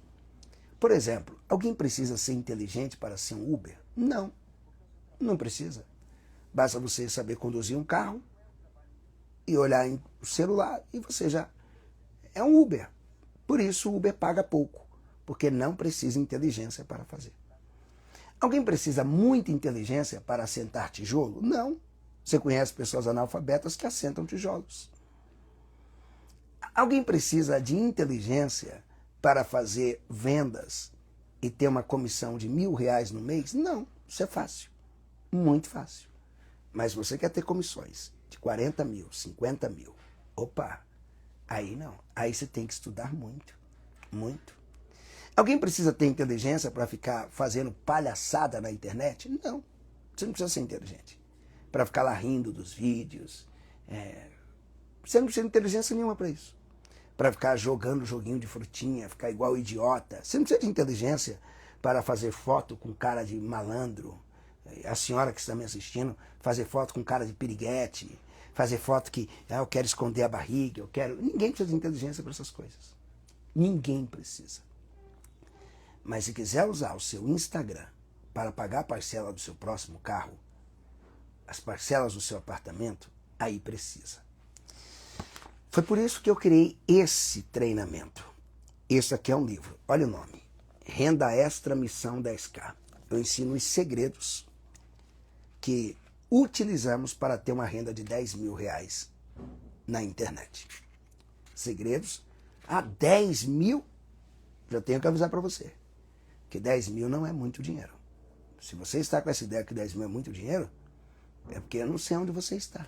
Por exemplo, alguém precisa ser inteligente para ser um Uber? Não, não precisa. Basta você saber conduzir um carro e olhar em o celular e você já é um Uber. Por isso o Uber paga pouco, porque não precisa inteligência para fazer. Alguém precisa muita inteligência para assentar tijolo? Não. Você conhece pessoas analfabetas que assentam tijolos. Alguém precisa de inteligência para fazer vendas e ter uma comissão de R$ 1.000 no mês? Não, isso é fácil, muito fácil. Mas você quer ter comissões de 40 mil, 50 mil, opa, aí não, aí você tem que estudar muito, muito. Alguém precisa ter inteligência para ficar fazendo palhaçada na internet? Não, você não precisa ser inteligente para ficar lá rindo dos vídeos. Você não precisa de inteligência nenhuma para isso. Para ficar jogando joguinho de frutinha, ficar igual idiota. Você não precisa de inteligência para fazer foto com cara de malandro. A senhora que está me assistindo, fazer foto com cara de piriguete, fazer foto que eu quero esconder a barriga, eu quero... Ninguém precisa de inteligência para essas coisas. Ninguém precisa. Mas se quiser usar o seu Instagram para pagar a parcela do seu próximo carro, as parcelas do seu apartamento, aí precisa. Foi por isso que eu criei esse treinamento. Esse aqui é um livro. Olha o nome. Renda Extra Missão 10K. Eu ensino os segredos que utilizamos para ter uma renda de R$ 10.000 na internet. Segredos? 10 mil? Já tenho que avisar para você. Que 10 mil não é muito dinheiro. Se você está com essa ideia que 10 mil é muito dinheiro, é porque eu não sei onde você está.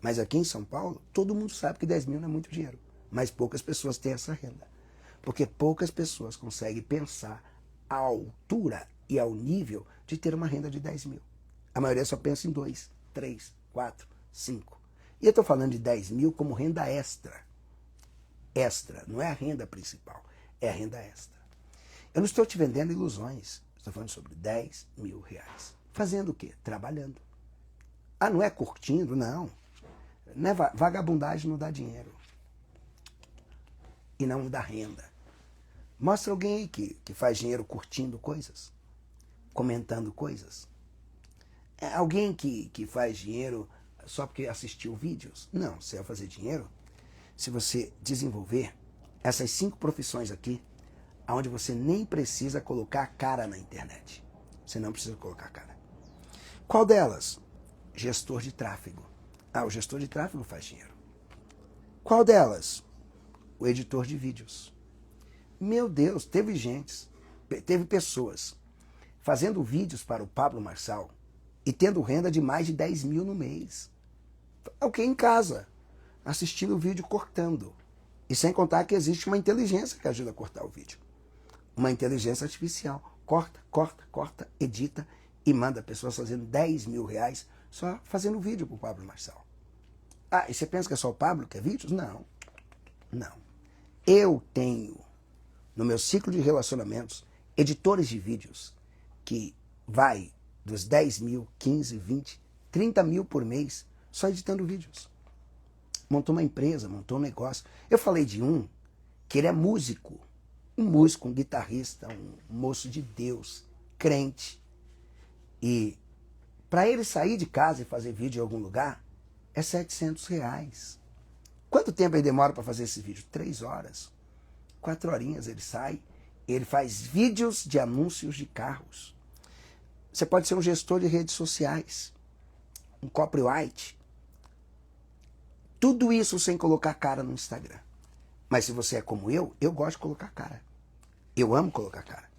Mas aqui em São Paulo, todo mundo sabe que 10 mil não é muito dinheiro. Mas poucas pessoas têm essa renda. Porque poucas pessoas conseguem pensar à altura e ao nível de ter uma renda de 10 mil. A maioria só pensa em 2, 3, 4, 5. E eu estou falando de 10 mil como renda extra. Extra, não é a renda principal, é a renda extra. Eu não estou te vendendo ilusões. Estou falando sobre R$ 10.000. Fazendo o quê? Trabalhando. Não é curtindo? Não. Não é vagabundagem, não dá dinheiro. E não dá renda. Mostra alguém aí que faz dinheiro curtindo coisas, comentando coisas. É alguém que faz dinheiro só porque assistiu vídeos? Não, você vai fazer dinheiro se você desenvolver essas 5 profissões aqui, onde você nem precisa colocar a cara na internet. Você não precisa colocar a cara. Qual delas? Gestor de tráfego. O gestor de tráfego faz dinheiro. Qual delas? O editor de vídeos. Meu Deus, teve pessoas fazendo vídeos para o Pablo Marçal e tendo renda de mais de 10 mil no mês. Em casa, assistindo o vídeo cortando. E sem contar que existe uma inteligência que ajuda a cortar o vídeo. Uma inteligência artificial. Corta, edita e manda pessoas fazendo R$ 10.000 só fazendo vídeo para o Pablo Marçal. E você pensa que é só o Pablo que é vídeos? Não. Não. Eu tenho, no meu ciclo de relacionamentos, editores de vídeos que vai dos 10 mil, 15, 20, 30 mil por mês só editando vídeos. Montou uma empresa, montou um negócio. Eu falei de um que ele é músico. Um músico, um guitarrista, um moço de Deus, crente. E para ele sair de casa e fazer vídeo em algum lugar, é R$ 700. Quanto tempo ele demora para fazer esse vídeo? 3 horas. 4 horinhas ele sai. Ele faz vídeos de anúncios de carros. Você pode ser um gestor de redes sociais, um copyright. Tudo isso sem colocar cara no Instagram. Mas se você é como eu gosto de colocar cara. Eu amo colocar cara.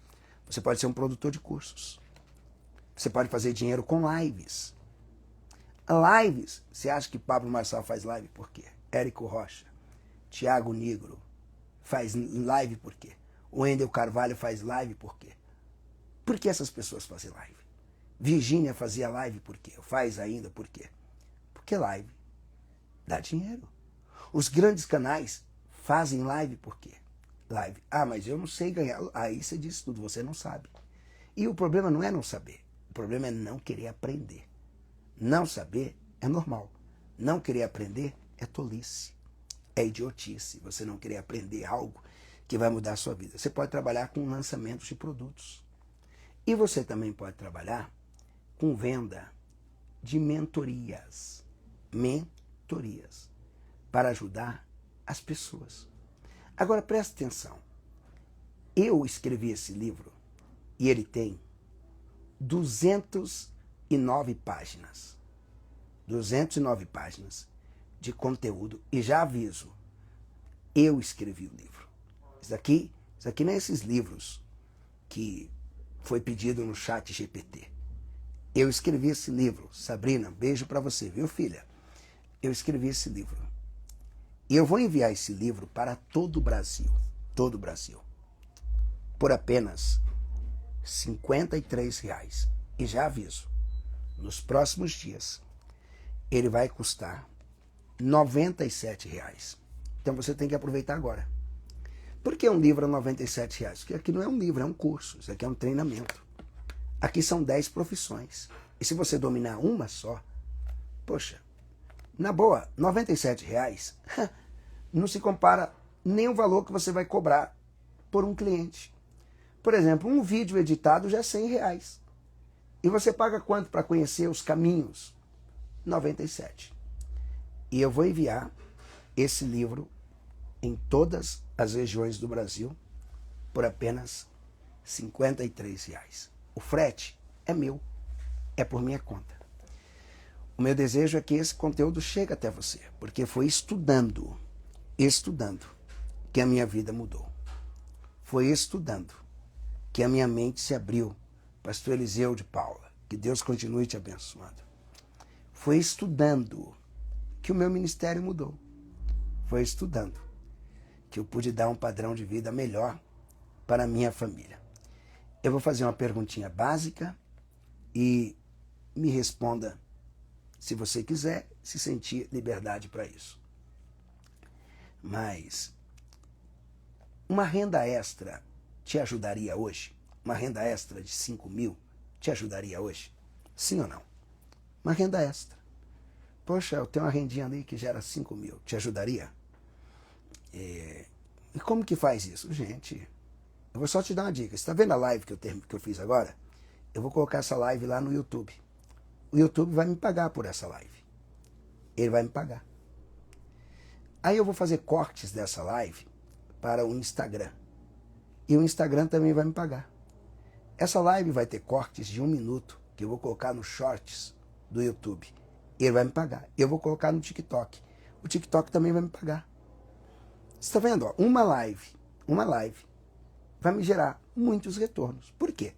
Você pode ser um produtor de cursos. Você pode fazer dinheiro com lives. Lives, você acha que Pablo Marçal faz live por quê? Érico Rocha, Thiago Nigro faz live por quê? O Wendel Carvalho faz live por quê? Por que essas pessoas fazem live? Virgínia fazia live por quê? Faz ainda por quê? Porque live dá dinheiro. Os grandes canais fazem live por quê? Live. Mas eu não sei ganhar. Aí você diz tudo, você não sabe. E o problema não é não saber. O problema é não querer aprender. Não saber é normal. Não querer aprender é tolice. É idiotice. Você não querer aprender algo que vai mudar a sua vida. Você pode trabalhar com lançamentos de produtos. E você também pode trabalhar com venda de mentorias. Mentorias. Para ajudar as pessoas. Agora presta atenção. Eu escrevi esse livro e ele tem 209 páginas. 209 páginas de conteúdo. E já aviso, eu escrevi o livro. Isso aqui não é esses livros que foi pedido no chat GPT. Eu escrevi esse livro. Sabrina, beijo para você, viu, filha? Eu escrevi esse livro. E eu vou enviar esse livro para todo o Brasil. Todo o Brasil. Por apenas R$ 53. E já aviso, nos próximos dias, ele vai custar R$ 97. Então você tem que aproveitar agora. Por que um livro a R$ 97? Porque aqui não é um livro, é um curso. Isso aqui é um treinamento. Aqui são 10 profissões. E se você dominar uma só, poxa, na boa, R$ 97 não se compara nem o valor que você vai cobrar por um cliente. Por exemplo, um vídeo editado já é R$ 100. E você paga quanto para conhecer os caminhos? R$ 97. E eu vou enviar esse livro em todas as regiões do Brasil por apenas R$ 53. O frete é meu, é por minha conta. O meu desejo é que esse conteúdo chegue até você, porque foi estudando que a minha vida mudou. Foi estudando que a minha mente se abriu. Pastor Eliseu de Paula, que Deus continue te abençoando. Foi estudando que o meu ministério mudou. Foi estudando que eu pude dar um padrão de vida melhor para a minha família. Eu vou fazer uma perguntinha básica e me responda se você quiser, se sentir liberdade para isso. Mas uma renda extra te ajudaria hoje? Uma renda extra de 5 mil te ajudaria hoje? Sim ou não? Uma renda extra. Poxa, eu tenho uma rendinha ali que gera 5 mil. Te ajudaria? E como que faz isso? Gente, eu vou só te dar uma dica. Você está vendo a live que eu fiz agora? Eu vou colocar essa live lá no YouTube. O YouTube vai me pagar por essa live. Ele vai me pagar. Aí eu vou fazer cortes dessa live para o Instagram. E o Instagram também vai me pagar. Essa live vai ter cortes de 1 minuto que eu vou colocar nos shorts do YouTube. Ele vai me pagar. Eu vou colocar no TikTok. O TikTok também vai me pagar. Você está vendo? Ó, uma live vai me gerar muitos retornos. Por quê?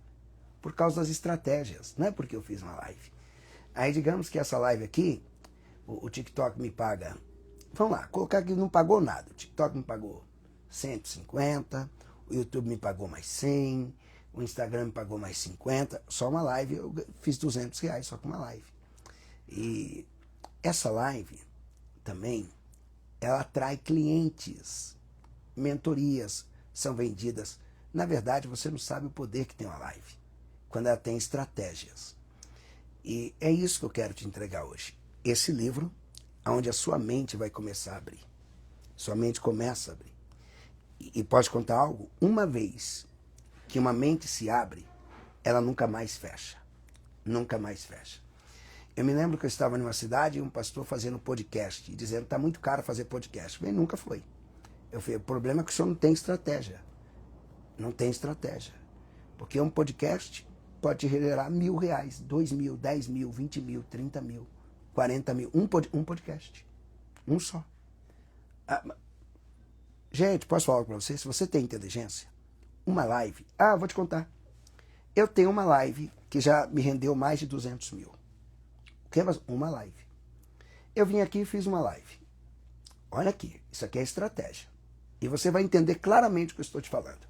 Por causa das estratégias. Não é porque eu fiz uma live. Aí digamos que essa live aqui, o TikTok me paga, vamos lá, colocar que não pagou nada. O TikTok me pagou 150, o YouTube me pagou mais 100, o Instagram me pagou mais 50, só uma live, eu fiz R$ 200 só com uma live. E essa live também, ela atrai clientes, mentorias são vendidas. Na verdade, você não sabe o poder que tem uma live, quando ela tem estratégias. E é isso que eu quero te entregar hoje. Esse livro, onde a sua mente vai começar a abrir. Sua mente começa a abrir. E pode contar algo? Uma vez que uma mente se abre, ela nunca mais fecha. Nunca mais fecha. Eu me lembro que eu estava numa cidade e um pastor fazendo podcast, e dizendo que está muito caro fazer podcast. Bem, nunca foi. Eu falei, o problema é que o senhor não tem estratégia. Não tem estratégia. Porque um podcast pode te gerar R$ 1.000, 2.000, 10.000, 20.000, 30.000, 40.000. Um podcast. Um só. Gente, posso falar para você? Se você tem inteligência, uma live... vou te contar. Eu tenho uma live que já me rendeu mais de 200 mil. O que? Uma live. Eu vim aqui e fiz uma live. Olha aqui, isso aqui é estratégia. E você vai entender claramente o que eu estou te falando.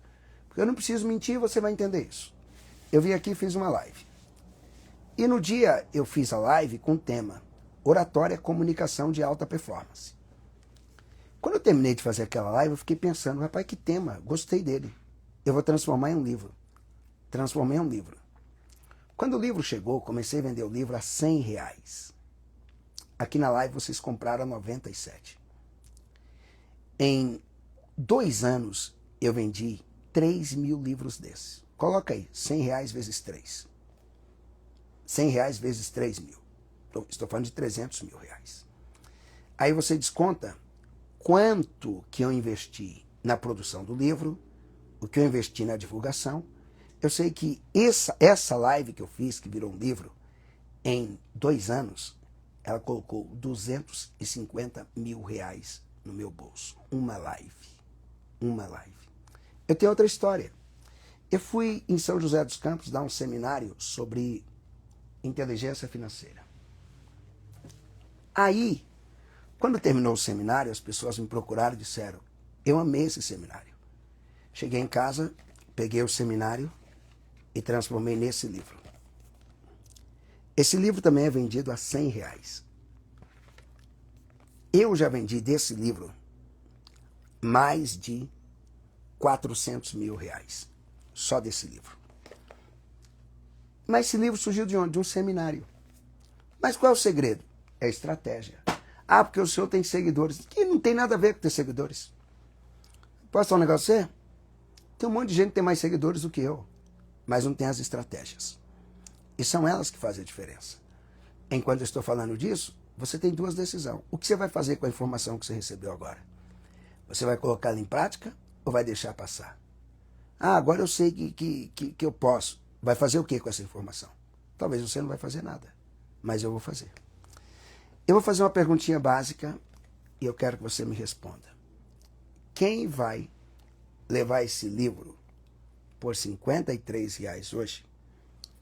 Porque eu não preciso mentir, você vai entender isso. Eu vim aqui e fiz uma live. E no dia eu fiz a live com o tema Oratória, Comunicação de Alta Performance. Quando eu terminei de fazer aquela live, eu fiquei pensando, rapaz, que tema, gostei dele. Eu vou transformar em um livro. Transformei em um livro. Quando o livro chegou, comecei a vender o livro a R$ 100. Aqui na live vocês compraram a 97. Em 2 anos eu vendi 3.000 livros desses. Coloca aí, R$ 100 vezes 3. R$ 100 vezes 3.000. Estou falando de R$ 300 mil. Aí você desconta quanto que eu investi na produção do livro, o que eu investi na divulgação. Eu sei que essa live que eu fiz, que virou um livro, em 2 anos, ela colocou 250 mil reais no meu bolso. Uma live. Uma live. Eu tenho outra história. Eu fui em São José dos Campos dar um seminário sobre inteligência financeira. Aí, quando terminou o seminário, as pessoas me procuraram e disseram: eu amei esse seminário. Cheguei em casa, peguei o seminário e transformei nesse livro. Esse livro também é vendido a R$100. Eu já vendi desse livro mais de 400 mil reais. Só desse livro. Mas esse livro surgiu de onde? De um seminário. Mas qual é o segredo? É estratégia. Ah, porque o senhor tem seguidores. Que não tem nada a ver com ter seguidores. Posso falar um negócio pra você? Tem um monte de gente que tem mais seguidores do que eu, mas não tem as estratégias. E são elas que fazem a diferença. Enquanto eu estou falando disso, você tem duas decisões. O que você vai fazer com a informação que você recebeu agora? Você vai colocá-la em prática ou vai deixar passar? Ah, agora eu sei que eu posso. Vai fazer o que com essa informação? Talvez você não vai fazer nada, mas eu vou fazer. Eu vou fazer uma perguntinha básica e eu quero que você me responda. Quem vai levar esse livro por R$53 hoje,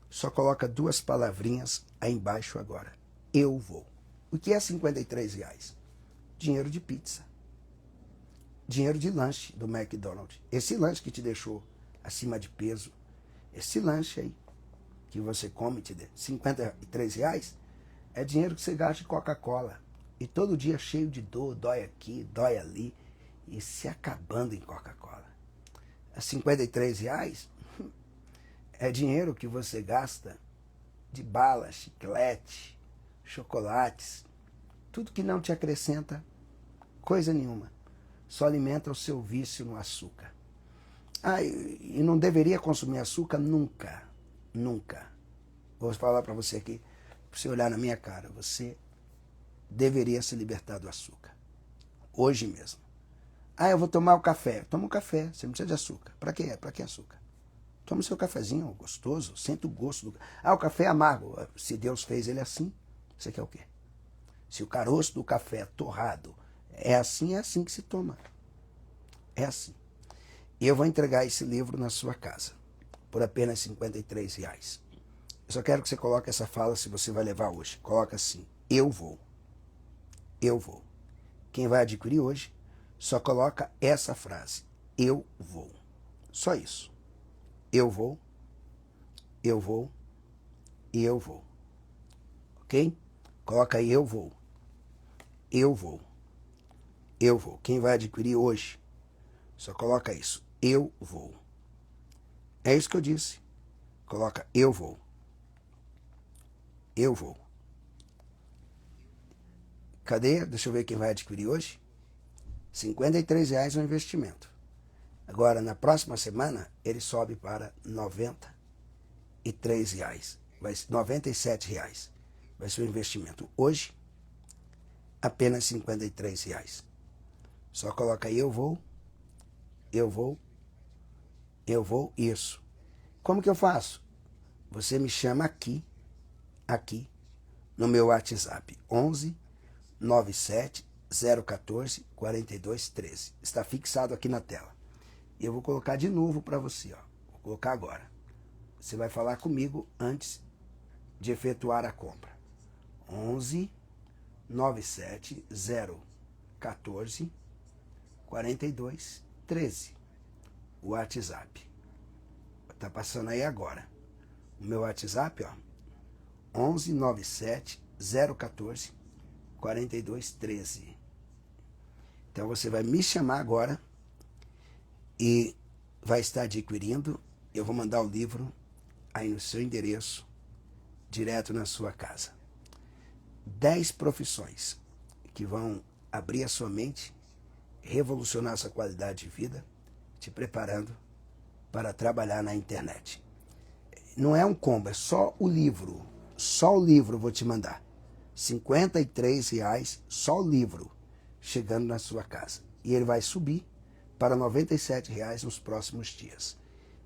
só coloca duas palavrinhas aí embaixo agora. Eu vou. O que é R$53? Dinheiro de pizza. Dinheiro de lanche do McDonald's. Esse lanche que te deixou acima de peso, esse lanche aí que você come te dê R$53, é dinheiro que você gasta em Coca-Cola. E todo dia cheio de dor, dói aqui, dói ali, e se acabando em Coca-Cola. R$53 é dinheiro que você gasta de bala, chiclete, chocolates, tudo que não te acrescenta coisa nenhuma. Só alimenta o seu vício no açúcar. Ah, e não deveria consumir açúcar nunca, nunca. Vou falar para você aqui, para você olhar na minha cara, você deveria se libertar do açúcar. Hoje mesmo. Ah, eu vou tomar o café. Toma o café, você não precisa de açúcar. Para quê? Para que açúcar? Toma o seu cafezinho gostoso, sente o gosto do... Ah, o café é amargo. Se Deus fez ele assim, você quer o quê? Se o caroço do café é torrado é assim que se toma. É assim. E eu vou entregar esse livro na sua casa, por apenas R$53. Eu só quero que você coloque essa fala se você vai levar hoje. Coloca assim, eu vou. Eu vou. Quem vai adquirir hoje, só coloca essa frase, eu vou. Só isso. Eu vou, eu vou e eu vou. Ok? Coloca aí, eu vou. Eu vou. Eu vou. Quem vai adquirir hoje, só coloca isso. Eu vou. É isso que eu disse. Coloca eu vou. Eu vou. Cadê? Deixa eu ver quem vai adquirir hoje. R$53 é o investimento. Agora, na próxima semana, ele sobe para R$93. R$97. Vai ser o investimento. Hoje, apenas R$53. Só coloca aí, eu vou, eu vou, eu vou, isso. Como que eu faço? Você me chama aqui, no meu WhatsApp, 11 97 014 42 13. Está fixado aqui na tela. E eu vou colocar de novo para você, ó. Vou colocar agora. Você vai falar comigo antes de efetuar a compra. 11 97 014 42 13. O WhatsApp. Tá passando aí agora. O meu WhatsApp, ó. 11 97 014 42 13. Então você vai me chamar agora e vai estar adquirindo. Eu vou mandar o livro aí no seu endereço, direto na sua casa. 10 profissões que vão abrir a sua mente, revolucionar a sua qualidade de vida, te preparando para trabalhar na internet. Não é um combo, é só o livro. Só o livro eu vou te mandar. R$53, só o livro, chegando na sua casa. E ele vai subir para R$97 nos próximos dias.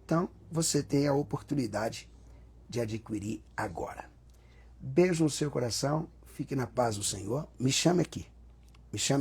Então, você tem a oportunidade de adquirir agora. Beijo no seu coração, Fique na paz do Senhor. Me chame aqui. Me chame.